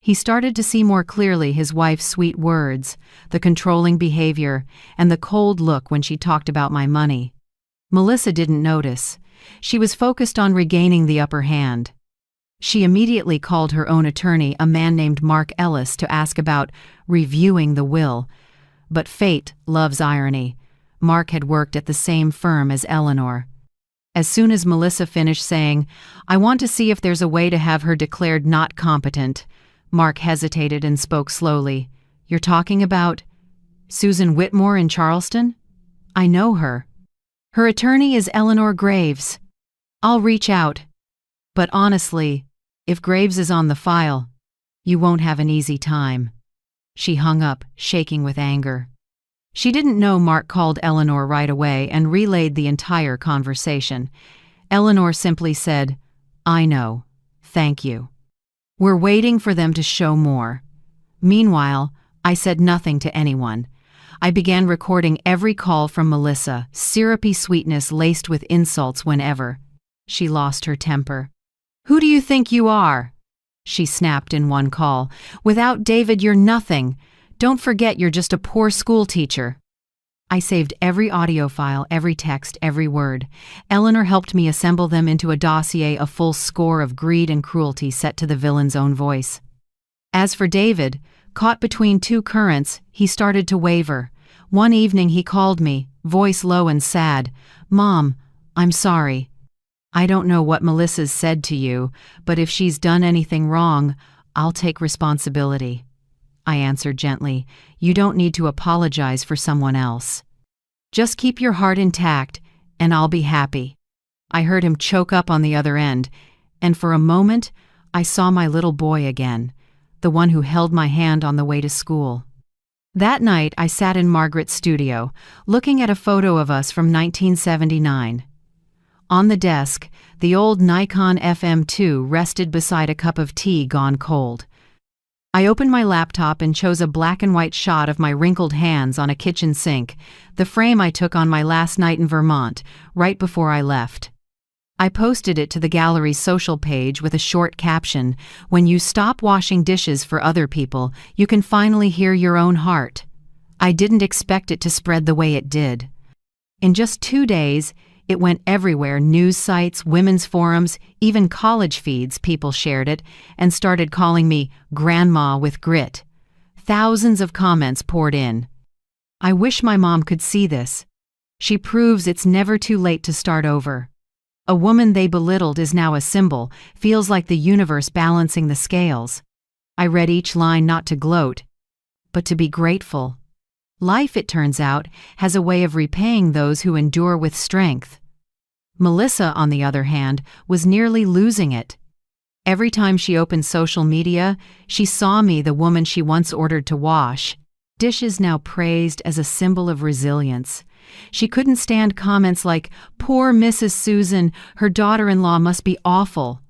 He started to see more clearly his wife's sweet words, the controlling behavior, and the cold look when she talked about my money. Melissa didn't notice. She was focused on regaining the upper hand. She immediately called her own attorney, a man named Mark Ellis, to ask about reviewing the will. But fate loves irony. Mark had worked at the same firm as Eleanor. As soon as Melissa finished saying, "I want to see if there's a way to have her declared not competent," Mark hesitated and spoke slowly. "You're talking about Susan Whitmore in Charleston? I know her. Her attorney is Eleanor Graves. I'll reach out. But honestly, if Graves is on the file, you won't have an easy time." She hung up, shaking with anger. She didn't know Mark called Eleanor right away and relayed the entire conversation. Eleanor simply said, "I know. Thank you. We're waiting for them to show more." Meanwhile, I said nothing to anyone. I began recording every call from Melissa, syrupy sweetness laced with insults whenever. She lost her temper. "Who do you think you are?" she snapped in one call. "Without David, you're nothing. Don't forget you're just a poor school teacher." I saved every audio file, every text, every word. Eleanor helped me assemble them into a dossier, a full score of greed and cruelty set to the villain's own voice. As for David, caught between two currents, he started to waver. One evening he called me, voice low and sad. "Mom, I'm sorry. I don't know what Melissa's said to you, but if she's done anything wrong, I'll take responsibility." I answered gently, "You don't need to apologize for someone else. Just keep your heart intact, and I'll be happy." I heard him choke up on the other end, and for a moment, I saw my little boy again, the one who held my hand on the way to school. That night, I sat in Margaret's studio, looking at a photo of us from 1979. On the desk, the old Nikon FM2 rested beside a cup of tea gone cold. I opened my laptop and chose a black and white shot of my wrinkled hands on a kitchen sink, the frame I took on my last night in Vermont, right before I left. I posted it to the gallery's social page with a short caption, "When you stop washing dishes for other people, you can finally hear your own heart." I didn't expect it to spread the way it did. In just 2 days, it went everywhere: news sites, women's forums, even college feeds. People shared it and started calling me Grandma with Grit. Thousands of comments poured in. I wish my mom could see this. She proves it's never too late to start over. A woman they belittled is now a symbol, feels like the universe balancing the scales. I read each line not to gloat, but to be grateful. Life, it turns out, has a way of repaying those who endure with strength. Melissa, on the other hand, was nearly losing it. Every time she opened social media, she saw me, the woman she once ordered to wash. Dishes now praised as a symbol of resilience. She couldn't stand comments like, "Poor Mrs. Susan, her daughter-in-law must be awful."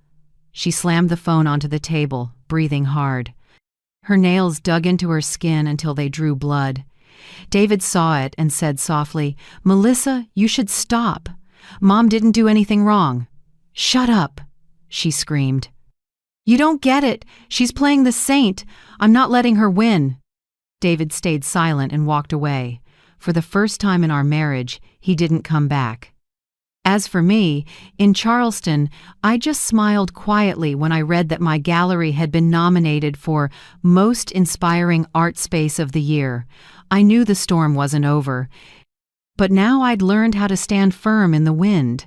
She slammed the phone onto the table, breathing hard. Her nails dug into her skin until they drew blood. David saw it and said softly, "Melissa, you should stop. Mom didn't do anything wrong." "Shut up," she screamed. "You don't get it. She's playing the saint. I'm not letting her win." David stayed silent and walked away. For the first time in our marriage, he didn't come back. As for me, in Charleston, I just smiled quietly when I read that my gallery had been nominated for Most Inspiring Art Space of the Year. I knew the storm wasn't over, but now I'd learned how to stand firm in the wind.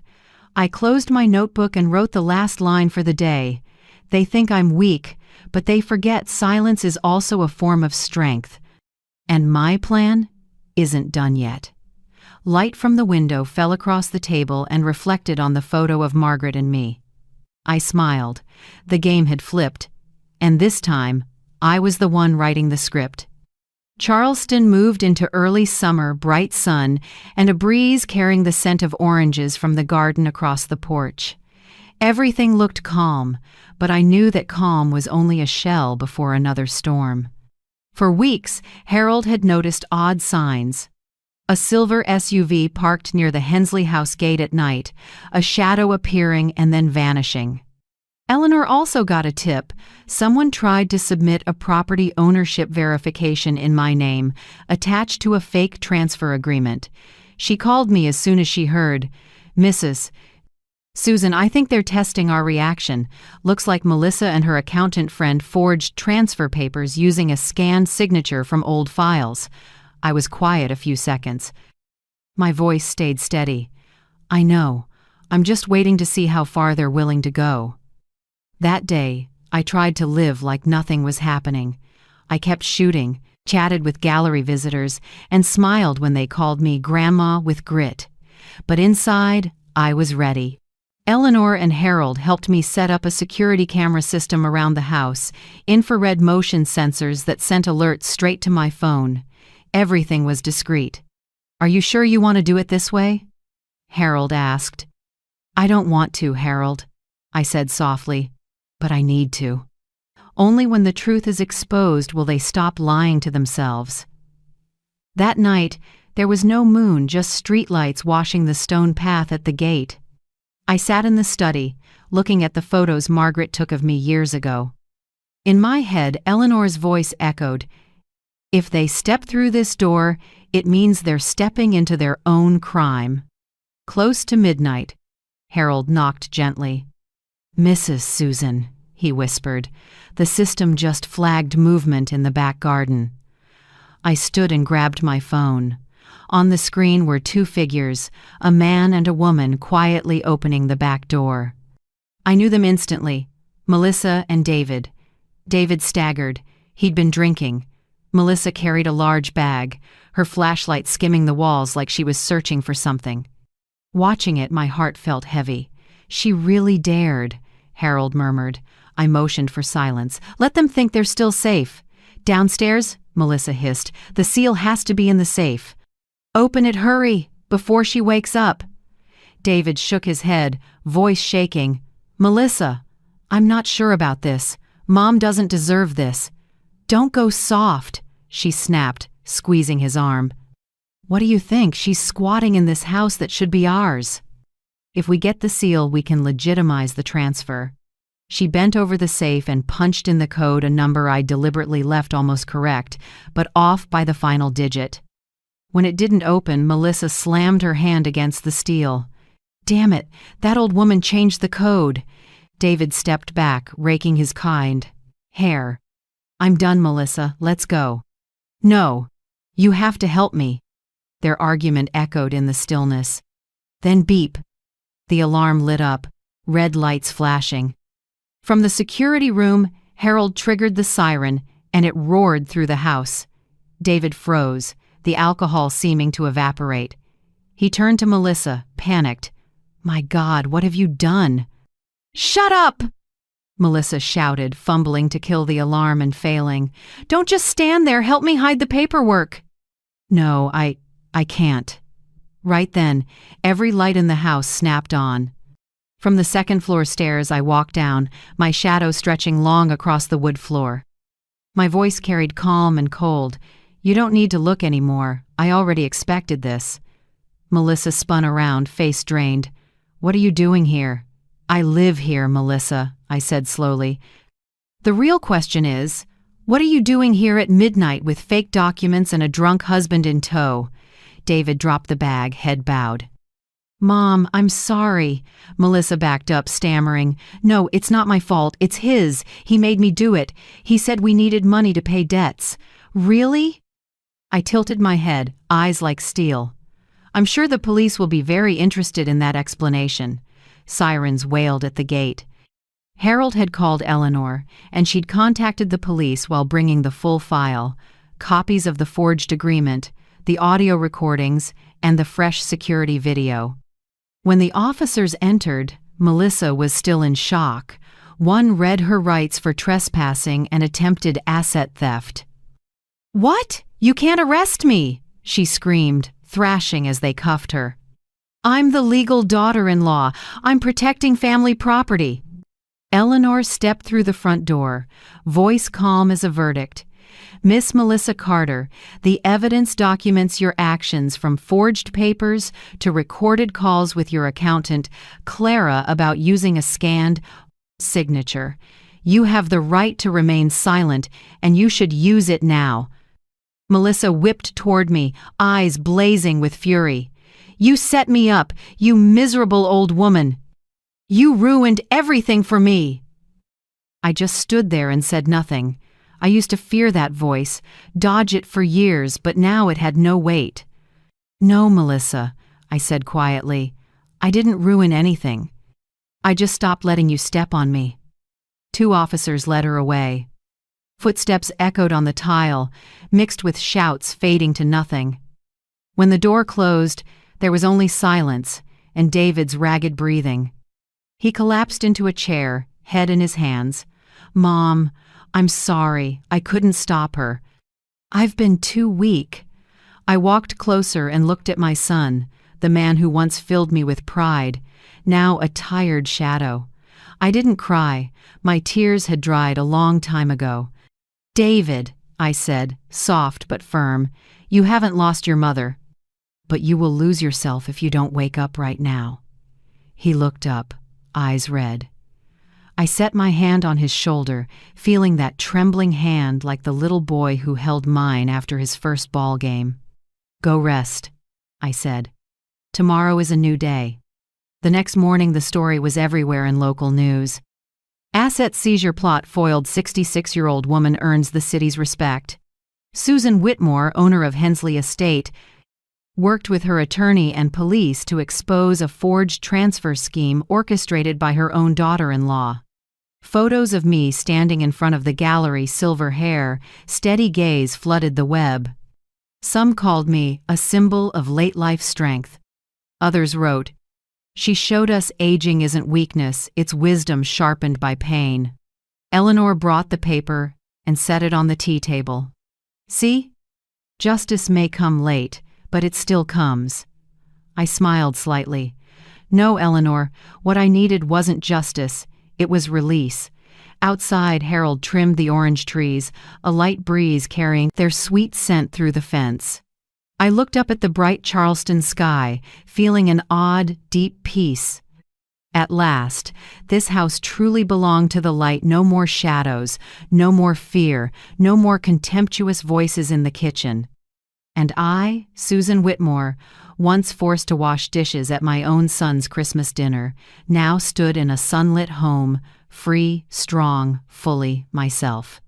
I closed my notebook and wrote the last line for the day. They think I'm weak, but they forget silence is also a form of strength. And my plan isn't done yet. Light from the window fell across the table and reflected on the photo of Margaret and me. I smiled. The game had flipped, and this time, I was the one writing the script. Charleston moved into early summer, bright sun, and a breeze carrying the scent of oranges from the garden across the porch. Everything looked calm, but I knew that calm was only a shell before another storm. For weeks, Harold had noticed odd signs. A silver SUV parked near the Hensley House gate at night, a shadow appearing and then vanishing. Eleanor also got a tip. Someone tried to submit a property ownership verification in my name, attached to a fake transfer agreement. She called me as soon as she heard. "Mrs. Susan, I think they're testing our reaction. Looks like Melissa and her accountant friend forged transfer papers using a scanned signature from old files." I was quiet a few seconds. My voice stayed steady. "I know. I'm just waiting to see how far they're willing to go." That day, I tried to live like nothing was happening. I kept shooting, chatted with gallery visitors, and smiled when they called me Grandma with grit. But inside, I was ready. Eleanor and Harold helped me set up a security camera system around the house, infrared motion sensors that sent alerts straight to my phone. Everything was discreet. "Are you sure you want to do it this way?" Harold asked. "I don't want to, Harold," I said softly, "but I need to. Only when the truth is exposed will they stop lying to themselves." That night, there was no moon, just streetlights washing the stone path at the gate. I sat in the study, looking at the photos Margaret took of me years ago. In my head, Eleanor's voice echoed, "If they step through this door, it means they're stepping into their own crime." Close to midnight, Harold knocked gently. "Mrs. Susan," he whispered. The system just flagged movement in the back garden. I stood and grabbed my phone. On the screen were two figures, a man and a woman quietly opening the back door. I knew them instantly, Melissa and David. David staggered. He'd been drinking. Melissa carried a large bag, her flashlight skimming the walls like she was searching for something. Watching it, my heart felt heavy. "She really dared," Harold murmured. I motioned for silence. "Let them think they're still safe." "Downstairs," Melissa hissed. "The seal has to be in the safe." "Open it, hurry, before she wakes up." David shook his head, voice shaking. "Melissa, I'm not sure about this. Mom doesn't deserve this." "Don't go soft," she snapped, squeezing his arm. "What do you think? She's squatting in this house that should be ours. If we get the seal, we can legitimize the transfer." She bent over the safe and punched in the code, a number I deliberately left almost correct, but off by the final digit. When it didn't open, Melissa slammed her hand against the steel. "Damn it, that old woman changed the code." David stepped back, raking his kind hair. "I'm done, Melissa. Let's go." "No, you have to help me." Their argument echoed in the stillness. Then beep. The alarm lit up, red lights flashing. From the security room, Harold triggered the siren, and it roared through the house. David froze, the alcohol seeming to evaporate. He turned to Melissa, panicked. "My God, what have you done?" "Shut up!" Melissa shouted, fumbling to kill the alarm and failing. "Don't just stand there, help me hide the paperwork." "No, I can't." Right then, every light in the house snapped on. From the second-floor stairs, I walked down, my shadow stretching long across the wood floor. My voice carried calm and cold. "You don't need to look anymore. I already expected this." Melissa spun around, face drained. "What are you doing here?" "I live here, Melissa," I said slowly. "The real question is, what are you doing here at midnight with fake documents and a drunk husband in tow?" David dropped the bag, head bowed. "Mom, I'm sorry." Melissa backed up, stammering. "No, it's not my fault. It's his. He made me do it. He said we needed money to pay debts." "Really?" I tilted my head, eyes like steel. "I'm sure the police will be very interested in that explanation." Sirens wailed at the gate. Harold had called Eleanor, and she'd contacted the police while bringing the full file, copies of the forged agreement, the audio recordings, and the fresh security video. When the officers entered, Melissa was still in shock. One read her rights for trespassing and attempted asset theft. "What? You can't arrest me!" she screamed, thrashing as they cuffed her. "I'm the legal daughter-in-law. I'm protecting family property." Eleanor stepped through the front door, voice calm as a verdict. "Miss Melissa Carter, the evidence documents your actions from forged papers to recorded calls with your accountant, Clara, about using a scanned Signature. You have the right to remain silent, and you should use it now. Melissa whipped toward me, eyes blazing with fury. You set me up, you miserable old woman. You ruined everything for me. I just stood there and said nothing. I used to fear that voice, dodge it for years, but now it had no weight. No, Melissa, I said quietly. I didn't ruin anything. I just stopped letting you step on me. 2 officers led her away. Footsteps echoed on the tile, mixed with shouts fading to nothing. When the door closed, there was only silence and David's ragged breathing. He collapsed into a chair, head in his hands. Mom, I'm sorry, I couldn't stop her. I've been too weak. I walked closer and looked at my son, the man who once filled me with pride, now a tired shadow. I didn't cry. My tears had dried a long time ago. David, I said, soft but firm, you haven't lost your mother. But you will lose yourself if you don't wake up right now. He looked up, eyes red. I set my hand on his shoulder, feeling that trembling hand like the little boy who held mine after his first ball game. Go rest, I said. Tomorrow is a new day. The next morning the story was everywhere in local news. Asset seizure plot foiled, 66-year-old woman earns the city's respect. Susan Whitmore, owner of Hensley Estate, worked with her attorney and police to expose a forged transfer scheme orchestrated by her own daughter-in-law. Photos of me standing in front of the gallery, silver hair, steady gaze flooded the web. Some called me a symbol of late-life strength. Others wrote, "She showed us aging isn't weakness, it's wisdom sharpened by pain." Eleanor brought the paper and set it on the tea table. See? Justice may come late, but it still comes. I smiled slightly. No, Eleanor, what I needed wasn't justice, it was release. Outside, Harold trimmed the orange trees, a light breeze carrying their sweet scent through the fence. I looked up at the bright Charleston sky, feeling an odd, deep peace. At last, this house truly belonged to the light. No more shadows, no more fear, no more contemptuous voices in the kitchen. And I, Susan Whitmore, once forced to wash dishes at my own son's Christmas dinner, now stood in a sunlit home, free, strong, fully myself.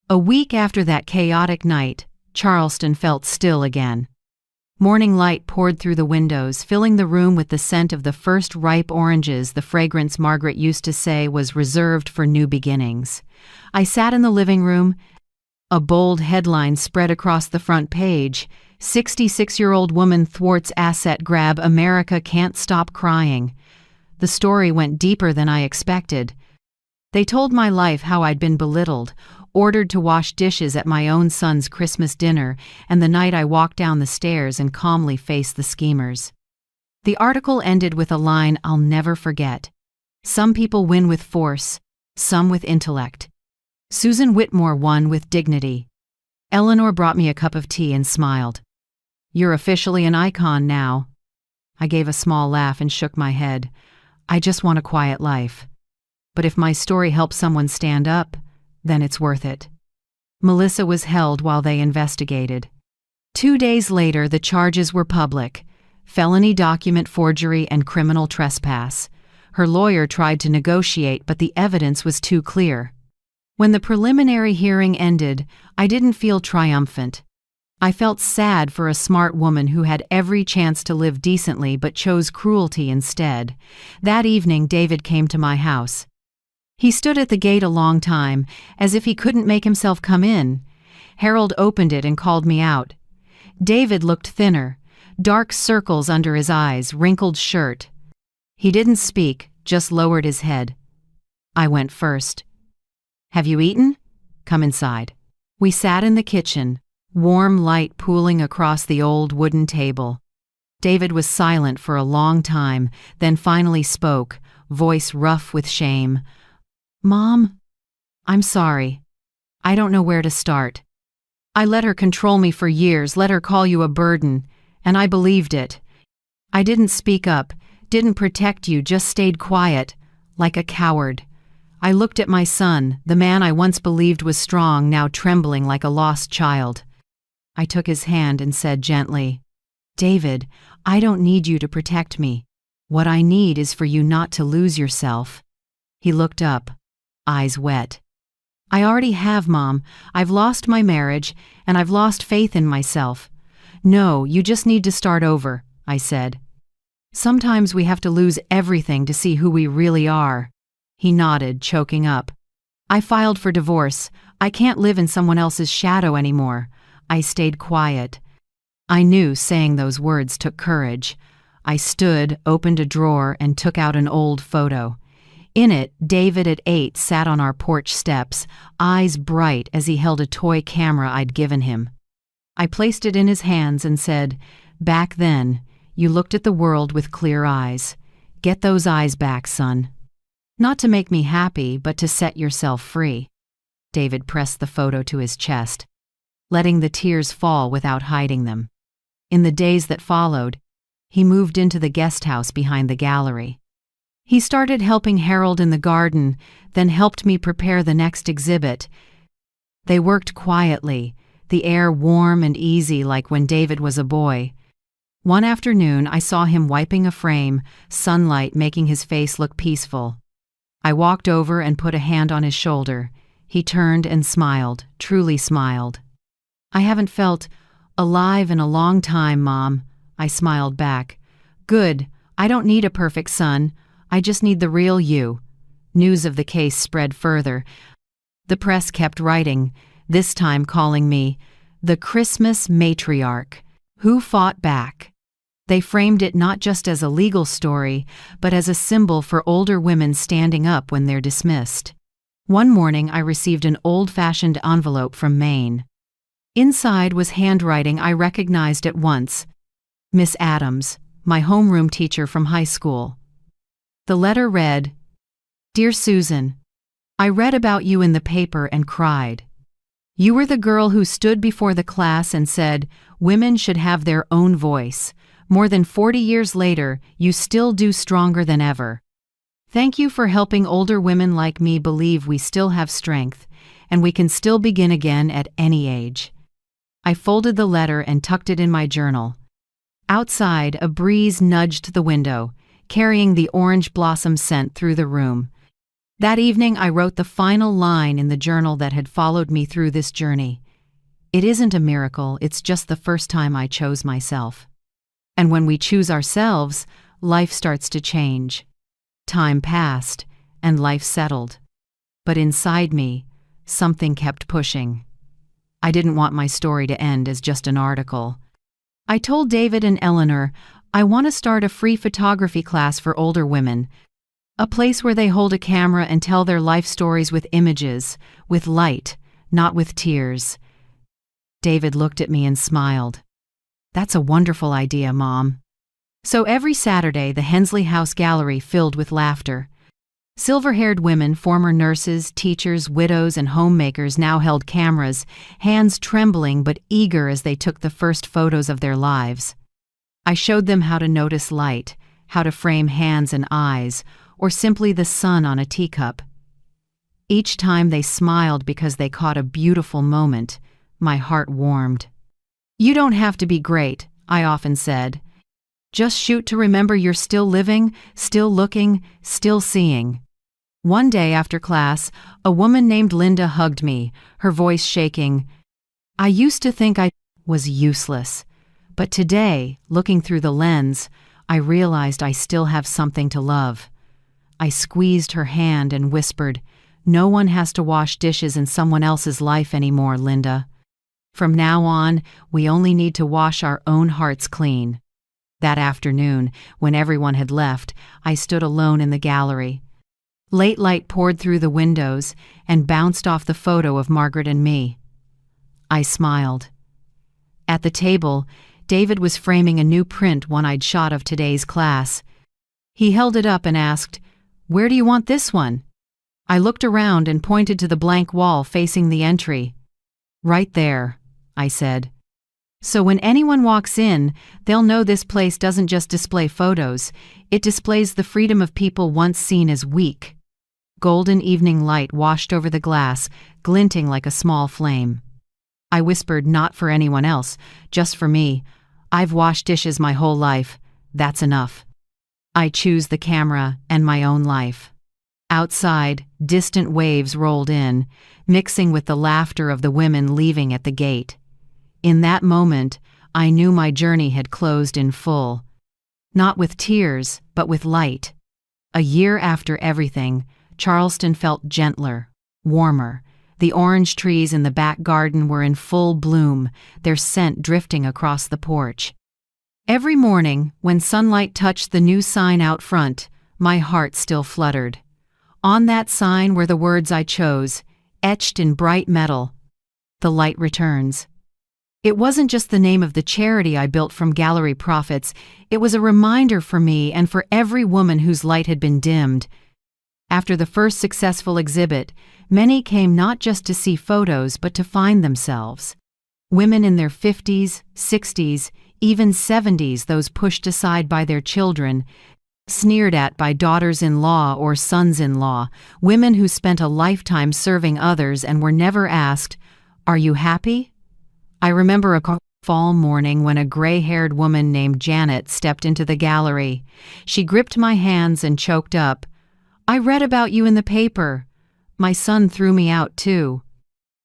A week after that chaotic night, Charleston felt still again. Morning light poured through the windows, filling the room with the scent of the first ripe oranges, the fragrance Margaret used to say was reserved for new beginnings. I sat in the living room. A bold headline spread across the front page, 66-year-old woman thwarts asset grab, America can't stop crying. The story went deeper than I expected. They told my life, how I'd been belittled, ordered to wash dishes at my own son's Christmas dinner, and the night I walked down the stairs and calmly faced the schemers. The article ended with a line I'll never forget. Some people win with force, some with intellect. Susan Whitmore won with dignity. Eleanor brought me a cup of tea and smiled. You're officially an icon now. I gave a small laugh and shook my head. I just want a quiet life. But if my story helps someone stand up, then it's worth it. Melissa was held while they investigated. 2 days later, the charges were public: felony document forgery and criminal trespass. Her lawyer tried to negotiate, but the evidence was too clear. When the preliminary hearing ended, I didn't feel triumphant. I felt sad for a smart woman who had every chance to live decently but chose cruelty instead. That evening, David came to my house. He stood at the gate a long time, as if he couldn't make himself come in. Harold opened it and called me out. David looked thinner, dark circles under his eyes, wrinkled shirt. He didn't speak, just lowered his head. I went first. Have you eaten? Come inside. We sat in the kitchen, warm light pooling across the old wooden table. David was silent for a long time, then finally spoke, voice rough with shame. Mom, I'm sorry. I don't know where to start. I let her control me for years, let her call you a burden, and I believed it. I didn't speak up, didn't protect you, just stayed quiet, like a coward. I looked at my son, the man I once believed was strong, now trembling like a lost child. I took his hand and said gently, "David, I don't need you to protect me. What I need is for you not to lose yourself." He looked up, eyes wet. "I already have, Mom. I've lost my marriage, and I've lost faith in myself." "No, you just need to start over," I said. "Sometimes we have to lose everything to see who we really are." He nodded, choking up. "I filed for divorce. I can't live in someone else's shadow anymore." I stayed quiet. I knew saying those words took courage. I stood, opened a drawer, and took out an old photo. In it, David at 8 sat on our porch steps, eyes bright as he held a toy camera I'd given him. I placed it in his hands and said, "Back then, you looked at the world with clear eyes. Get those eyes back, son. Not to make me happy, but to set yourself free." David pressed the photo to his chest, letting the tears fall without hiding them. In the days that followed, he moved into the guest house behind the gallery. He started helping Harold in the garden, then helped me prepare the next exhibit. They worked quietly, the air warm and easy like when David was a boy. One afternoon, I saw him wiping a frame, sunlight making his face look peaceful. I walked over and put a hand on his shoulder. He turned and smiled, truly smiled. "I haven't felt alive in a long time, Mom." I smiled back. "Good. I don't need a perfect son. I just need the real you." News of the case spread further. The press kept writing, this time calling me the Christmas matriarch. Who fought back? They framed it not just as a legal story, but as a symbol for older women standing up when they're dismissed. One morning, I received an old-fashioned envelope from Maine. Inside was handwriting I recognized at once. Miss Adams, my homeroom teacher from high school. The letter read, "Dear Susan, I read about you in the paper and cried. You were the girl who stood before the class and said, 'Women should have their own voice.' More than 40 years later, you still do stronger than ever. Thank you for helping older women like me believe we still have strength, and we can still begin again at any age." I folded the letter and tucked it in my journal. Outside, a breeze nudged the window, carrying the orange blossom scent through the room. That evening, I wrote the final line in the journal that had followed me through this journey. It isn't a miracle, it's just the first time I chose myself. And when we choose ourselves, life starts to change. Time passed, and life settled. But inside me, something kept pushing. I didn't want my story to end as just an article. I told David and Eleanor, I want to start a free photography class for older women, a place where they hold a camera and tell their life stories with images, with light, not with tears. David looked at me and smiled. "That's a wonderful idea, Mom." So every Saturday, the Hensley House Gallery filled with laughter. Silver-haired women, former nurses, teachers, widows, and homemakers now held cameras, hands trembling but eager as they took the first photos of their lives. I showed them how to notice light, how to frame hands and eyes, or simply the sun on a teacup. Each time they smiled because they caught a beautiful moment. My heart warmed. "You don't have to be great," I often said. "Just shoot to remember you're still living, still looking, still seeing." One day after class, a woman named Linda hugged me, her voice shaking. "I used to think I was useless, but today, looking through the lens, I realized I still have something to love." I squeezed her hand and whispered, "No one has to wash dishes in someone else's life anymore, Linda. From now on, we only need to wash our own hearts clean." That afternoon, when everyone had left, I stood alone in the gallery. Late light poured through the windows and bounced off the photo of Margaret and me. I smiled. At the table, David was framing a new print one I'd shot of today's class. He held it up and asked, "Where do you want this one?" I looked around and pointed to the blank wall facing the entry. "Right there," I said. "So when anyone walks in, they'll know this place doesn't just display photos, it displays the freedom of people once seen as weak." Golden evening light washed over the glass, glinting like a small flame. I whispered, "Not for anyone else, just for me. I've washed dishes my whole life. That's enough. I choose the camera and my own life." Outside, distant waves rolled in, mixing with the laughter of the women leaving at the gate. In that moment, I knew my journey had closed in full. Not with tears, but with light. A year after everything, Charleston felt gentler, warmer. The orange trees in the back garden were in full bloom, their scent drifting across the porch. Every morning, when sunlight touched the new sign out front, my heart still fluttered. On that sign were the words I chose, etched in bright metal: "The light returns." It wasn't just the name of the charity I built from gallery profits, it was a reminder for me and for every woman whose light had been dimmed. After the first successful exhibit, many came not just to see photos but to find themselves. Women in their 50s, 60s, even 70s, those pushed aside by their children, sneered at by daughters-in-law or sons-in-law, women who spent a lifetime serving others and were never asked, "Are you happy?" I remember a fall morning when a gray-haired woman named Janet stepped into the gallery. She gripped my hands and choked up, "I read about you in the paper. My son threw me out too.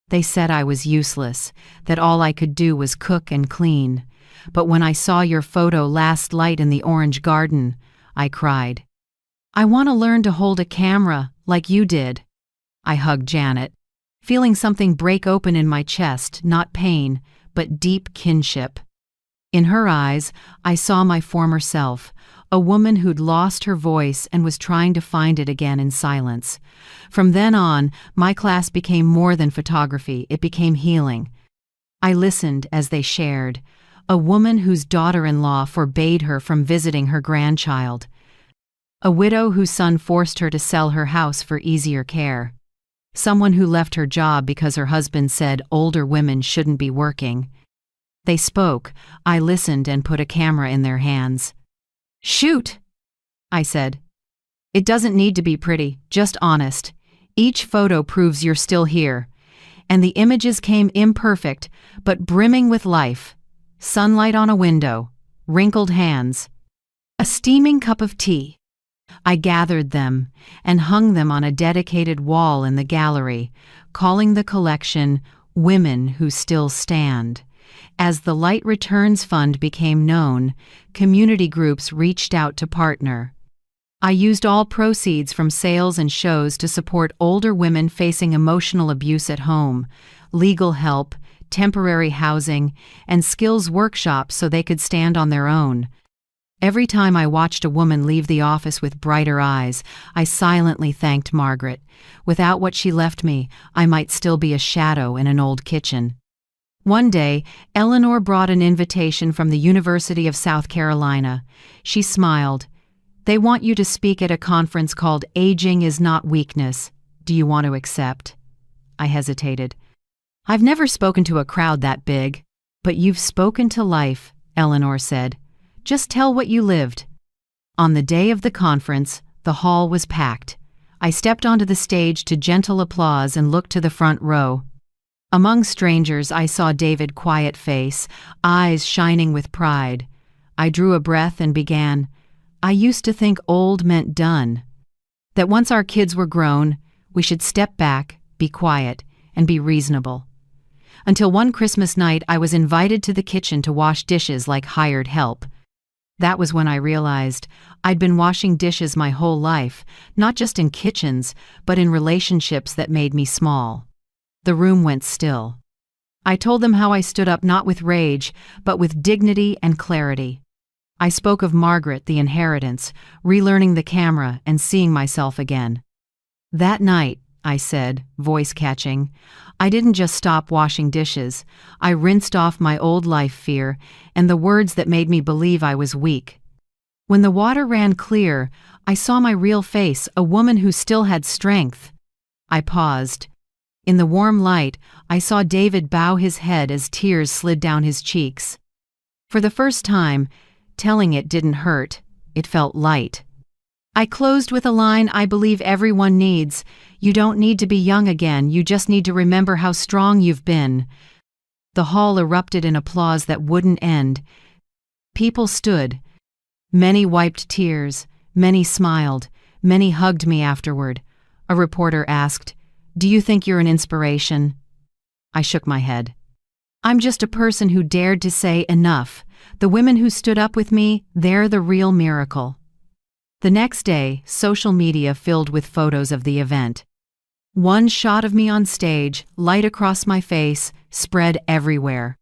They said I was useless, that all I could do was cook and clean. But when I saw your photo last light in the orange garden," I cried. "I want to learn to hold a camera like you did." I hugged Janet, feeling something break open in my chest, not pain, but deep kinship. In her eyes, I saw my former self, a woman who'd lost her voice and was trying to find it again in silence. From then on, my class became more than photography, it became healing. I listened as they shared. A woman whose daughter-in-law forbade her from visiting her grandchild. A widow whose son forced her to sell her house for easier care. Someone who left her job because her husband said older women shouldn't be working. They spoke, I listened and put a camera in their hands. "Shoot," I said. "It doesn't need to be pretty, just honest. Each photo proves you're still here." And the images came imperfect, but brimming with life. Sunlight on a window, wrinkled hands, a steaming cup of tea. I gathered them and hung them on a dedicated wall in the gallery, calling the collection Women Who Still Stand. As the Light Returns Fund became known, community groups reached out to partner. I used all proceeds from sales and shows to support older women facing emotional abuse at home, legal help, temporary housing, and skills workshops so they could stand on their own. Every time I watched a woman leave the office with brighter eyes, I silently thanked Margaret. Without what she left me, I might still be a shadow in an old kitchen. One day, Eleanor brought an invitation from the University of South Carolina. She smiled. "They want you to speak at a conference called Aging is Not Weakness. Do you want to accept?" I hesitated. "I've never spoken to a crowd that big." "But you've spoken to life," Eleanor said. "Just tell what you lived." On the day of the conference, the hall was packed. I stepped onto the stage to gentle applause and looked to the front row. Among strangers, I saw David's quiet face, eyes shining with pride. I drew a breath and began, "I used to think old meant done. That once our kids were grown, we should step back, be quiet, and be reasonable." Until one Christmas night, I was invited to the kitchen to wash dishes like hired help. That was when I realized I'd been washing dishes my whole life, not just in kitchens, but in relationships that made me small. The room went still. I told them how I stood up not with rage, but with dignity and clarity. I spoke of Margaret, the inheritance, relearning the camera, and seeing myself again. That night, I said, voice catching, I didn't just stop washing dishes. I rinsed off my old life fear and the words that made me believe I was weak. When the water ran clear, I saw my real face, a woman who still had strength. I paused. In the warm light, I saw David bow his head as tears slid down his cheeks. For the first time, telling it didn't hurt, it felt light. I closed with a line I believe everyone needs. You don't need to be young again, you just need to remember how strong you've been. The hall erupted in applause that wouldn't end. People stood. Many wiped tears, many smiled, many hugged me afterward. A reporter asked, "Do you think you're an inspiration?" I shook my head. I'm just a person who dared to say enough. The women who stood up with me, they're the real miracle. The next day, social media filled with photos of the event. One shot of me on stage, light across my face, spread everywhere.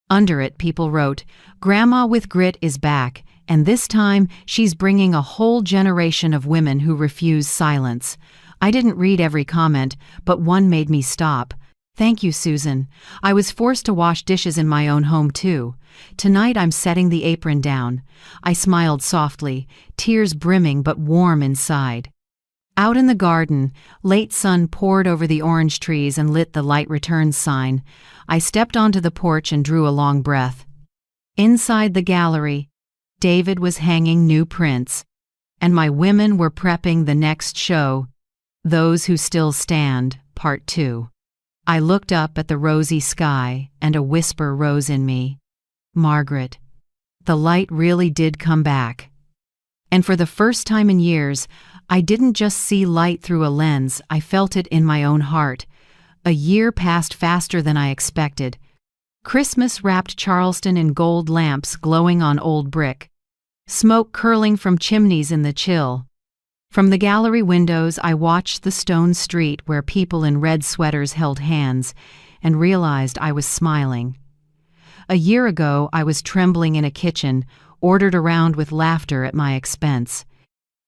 Under it, people wrote, "Grandma with Grit is back, and this time she's bringing a whole generation of women who refuse silence." I didn't read every comment, but one made me stop. "Thank you, Susan. I was forced to wash dishes in my own home, too. Tonight I'm setting the apron down." I smiled softly, tears brimming but warm inside. Out in the garden, late sun poured over the orange trees and lit the light returns sign. I stepped onto the porch and drew a long breath. Inside the gallery, David was hanging new prints, and my women were prepping the next show, Those Who Still Stand, Part 2. I looked up at the rosy sky, and a whisper rose in me. Margaret. The light really did come back. And for the first time in years, I didn't just see light through a lens, I felt it in my own heart. A year passed faster than I expected. Christmas wrapped Charleston in gold lamps glowing on old brick. Smoke curling from chimneys in the chill. From the gallery windows, I watched the stone street where people in red sweaters held hands, and realized I was smiling. A year ago, I was trembling in a kitchen, ordered around with laughter at my expense.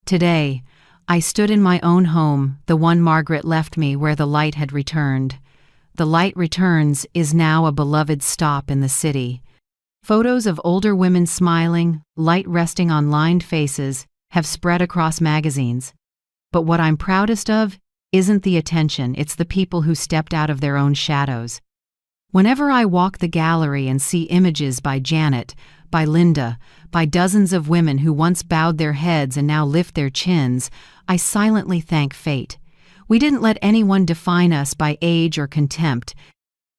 Today, I stood in my own home, the one Margaret left me where the light had returned. The Light Returns is now a beloved stop in the city. Photos of older women smiling, light resting on lined faces, have spread across magazines. But what I'm proudest of isn't the attention, it's the people who stepped out of their own shadows. Whenever I walk the gallery and see images by Janet, by Linda, by dozens of women who once bowed their heads and now lift their chins, I silently thank fate. We didn't let anyone define us by age or contempt.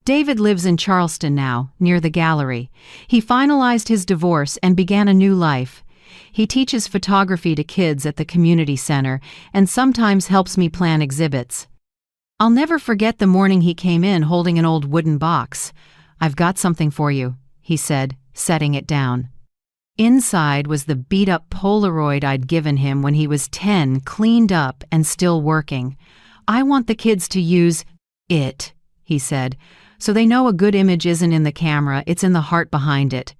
David lives in Charleston now, near the gallery. He finalized his divorce and began a new life. He teaches photography to kids at the community center and sometimes helps me plan exhibits. I'll never forget the morning he came in holding an old wooden box. "I've got something for you," he said, setting it down. Inside was the beat-up Polaroid I'd given him when he was 10, cleaned up and still working. "I want the kids to use it," he said, "so they know a good image isn't in the camera, it's in the heart behind it."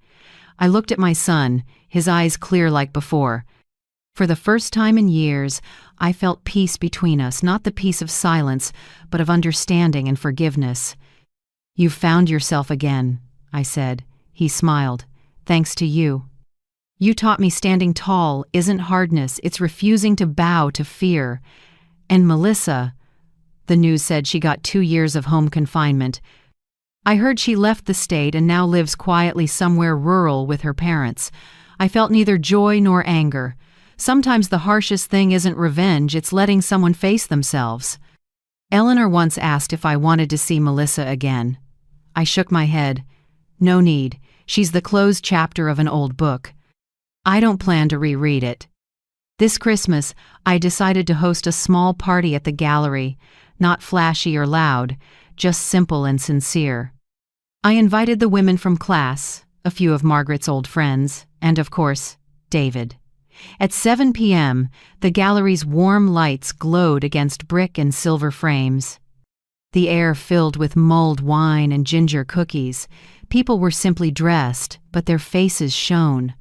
I looked at my son, his eyes clear like before. For the first time in years, I felt peace between us, not the peace of silence, but of understanding and forgiveness. "You've found yourself again," I said. He smiled. "Thanks to you. You taught me standing tall isn't hardness, it's refusing to bow to fear." And Melissa, the news said she got 2 years of home confinement. I heard she left the state and now lives quietly somewhere rural with her parents. I felt neither joy nor anger. Sometimes the harshest thing isn't revenge, it's letting someone face themselves. Eleanor once asked if I wanted to see Melissa again. I shook my head. No need. She's the closed chapter of an old book. I don't plan to reread it. This Christmas, I decided to host a small party at the gallery, not flashy or loud, just simple and sincere. I invited the women from class, a few of Margaret's old friends, and of course, David. At 7 p.m., the gallery's warm lights glowed against brick and silver frames. The air filled with mulled wine and ginger cookies. People were simply dressed, but their faces shone.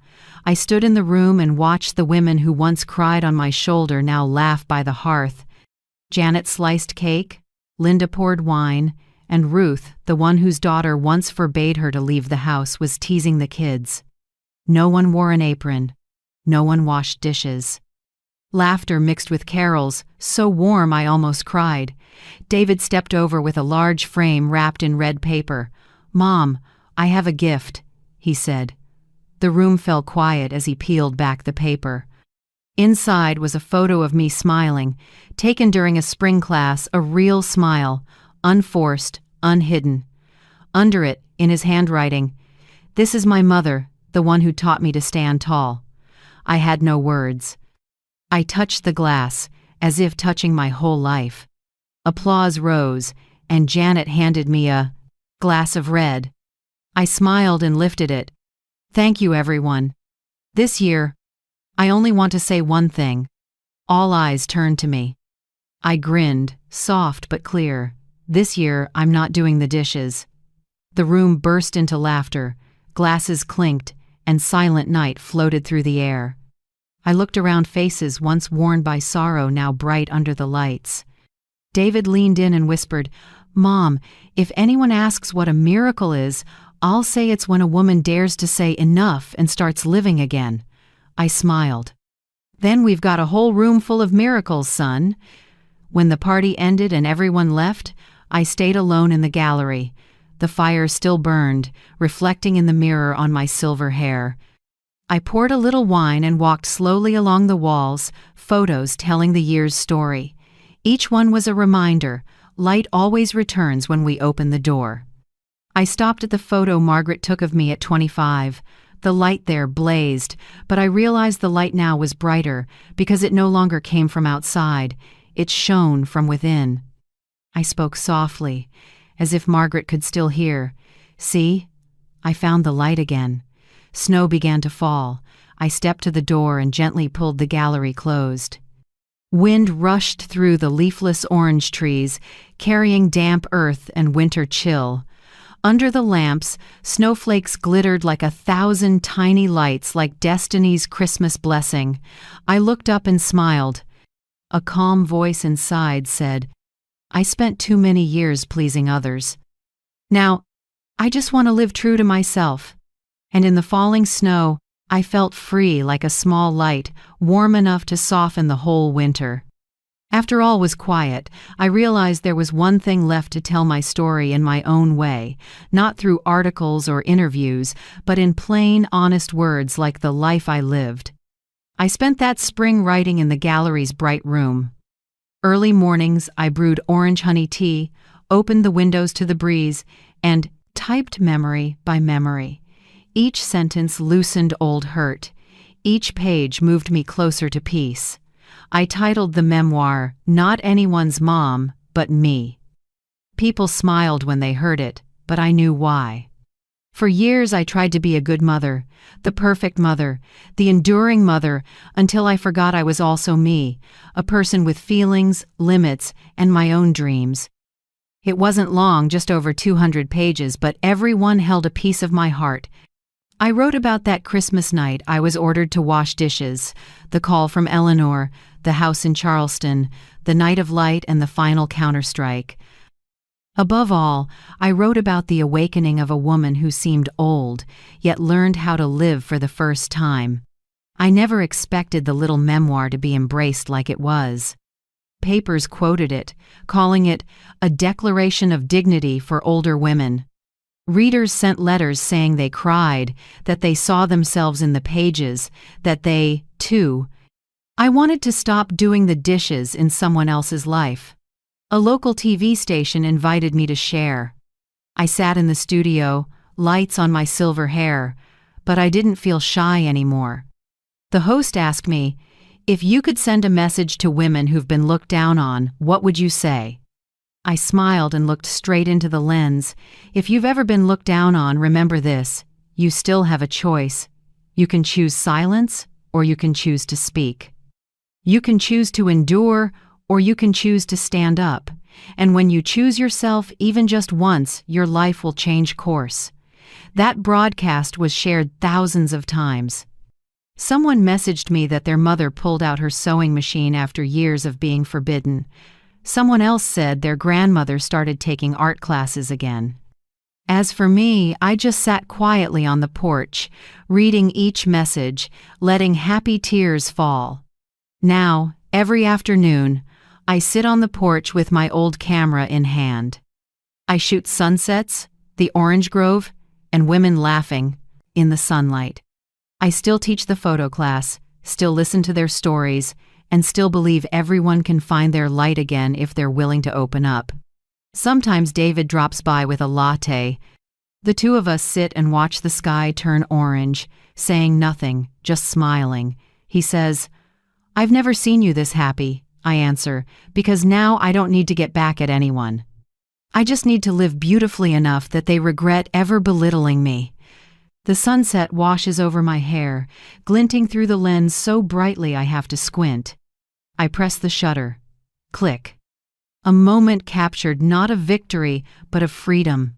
I stood in the room and watched the women who once cried on my shoulder now laugh by the hearth. Janet sliced cake, Linda poured wine, and Ruth, the one whose daughter once forbade her to leave the house, was teasing the kids. No one wore an apron. No one washed dishes. Laughter mixed with carols, so warm I almost cried. David stepped over with a large frame wrapped in red paper. "Mom, I have a gift," he said. The room fell quiet as he peeled back the paper. Inside was a photo of me smiling, taken during a spring class, a real smile, unforced, unhidden. Under it, in his handwriting, "This is my mother, the one who taught me to stand tall." I had no words. I touched the glass, as if touching my whole life. Applause rose, and Janet handed me a glass of red. I smiled and lifted it. "Thank you, everyone. This year, I only want to say one thing." All eyes turned to me. I grinned, soft but clear. "This year, I'm not doing the dishes." The room burst into laughter, glasses clinked, and silent night floated through the air. I looked around, faces once worn by sorrow now bright under the lights. David leaned in and whispered, "Mom, if anyone asks what a miracle is, I'll say it's when a woman dares to say enough and starts living again." I smiled. "Then we've got a whole room full of miracles, son." When the party ended and everyone left, I stayed alone in the gallery. The fire still burned, reflecting in the mirror on my silver hair. I poured a little wine and walked slowly along the walls, photos telling the year's story. Each one was a reminder: light always returns when we open the door. I stopped at the photo Margaret took of me at 25. The light there blazed, but I realized the light now was brighter because it no longer came from outside. It shone from within. I spoke softly, as if Margaret could still hear. "See? I found the light again." Snow began to fall. I stepped to the door and gently pulled the gallery closed. Wind rushed through the leafless orange trees, carrying damp earth and winter chill. Under the lamps, snowflakes glittered like 1,000 tiny lights, like destiny's Christmas blessing. I looked up and smiled. A calm voice inside said, "I spent too many years pleasing others. Now, I just want to live true to myself." And in the falling snow, I felt free, like a small light, warm enough to soften the whole winter. After all was quiet, I realized there was one thing left to tell my story in my own way, not through articles or interviews, but in plain, honest words like the life I lived. I spent that spring writing in the gallery's bright room. Early mornings, I brewed orange honey tea, opened the windows to the breeze, and typed memory by memory. Each sentence loosened old hurt. Each page moved me closer to peace. I titled the memoir, "Not Anyone's Mom, But Me." People smiled when they heard it, but I knew why. For years I tried to be a good mother, the perfect mother, the enduring mother, until I forgot I was also me, a person with feelings, limits, and my own dreams. It wasn't long, just over 200 pages, but every one held a piece of my heart. I wrote about that Christmas night I was ordered to wash dishes, the call from Eleanor, the house in Charleston, the night of light, and the final counterstrike. Above all, I wrote about the awakening of a woman who seemed old, yet learned how to live for the first time. I never expected the little memoir to be embraced like it was. Papers quoted it, calling it a declaration of dignity for older women. Readers sent letters saying they cried, that they saw themselves in the pages, that they, too. I wanted to stop doing the dishes in someone else's life. A local TV station invited me to share. I sat in the studio, lights on my silver hair, but I didn't feel shy anymore. The host asked me, "If you could send a message to women who've been looked down on, what would you say?" I smiled and looked straight into the lens. If you've ever been looked down on, remember this: you still have a choice. You can choose silence, or you can choose to speak. You can choose to endure, or you can choose to stand up. And when you choose yourself, even just once, your life will change course. That broadcast was shared thousands of times. Someone messaged me that their mother pulled out her sewing machine after years of being forbidden. Someone else said their grandmother started taking art classes again. As for me, I just sat quietly on the porch, reading each message, letting happy tears fall. Now, every afternoon, I sit on the porch with my old camera in hand. I shoot sunsets, the orange grove, and women laughing in the sunlight. I still teach the photo class, still listen to their stories, and still believe everyone can find their light again if they're willing to open up. Sometimes David drops by with a latte. The two of us sit and watch the sky turn orange, saying nothing, just smiling. He says, "I've never seen you this happy," I answer, "because now I don't need to get back at anyone. I just need to live beautifully enough that they regret ever belittling me." The sunset washes over my hair, glinting through the lens so brightly I have to squint. I press the shutter. Click. A moment captured not of victory, but of freedom.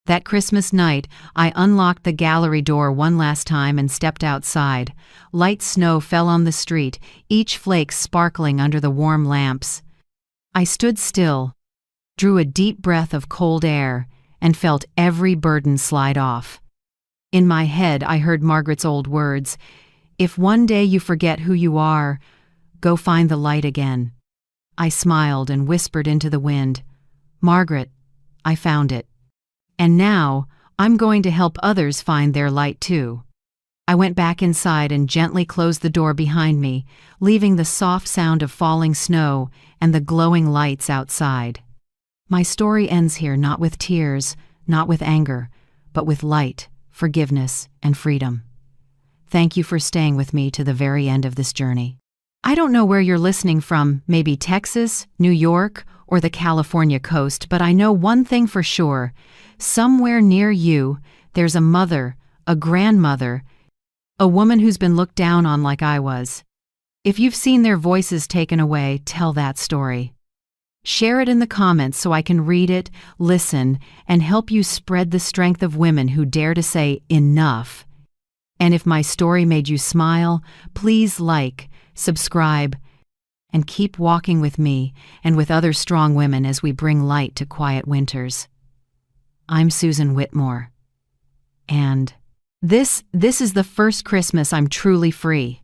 That Christmas night, I unlocked the gallery door one last time and stepped outside. Light snow fell on the street, each flake sparkling under the warm lamps. I stood still, drew a deep breath of cold air, and felt every burden slide off. In my head, I heard Margaret's old words, "If one day you forget who you are, go find the light again." I smiled and whispered into the wind, "Margaret, I found it. And now, I'm going to help others find their light too." I went back inside and gently closed the door behind me, leaving the soft sound of falling snow and the glowing lights outside. My story ends here not with tears, not with anger, but with light, forgiveness, and freedom. Thank you for staying with me to the very end of this journey. I don't know where you're listening from, maybe Texas, New York, or the California coast, but I know one thing for sure. Somewhere near you, there's a mother, a grandmother, a woman who's been looked down on like I was. If you've seen their voices taken away, tell that story. Share it in the comments so I can read it, listen, and help you spread the strength of women who dare to say enough. And if my story made you smile, please like, subscribe, and keep walking with me and with other strong women as we bring light to quiet winters. I'm Susan Whitmore. And this is the first Christmas I'm truly free.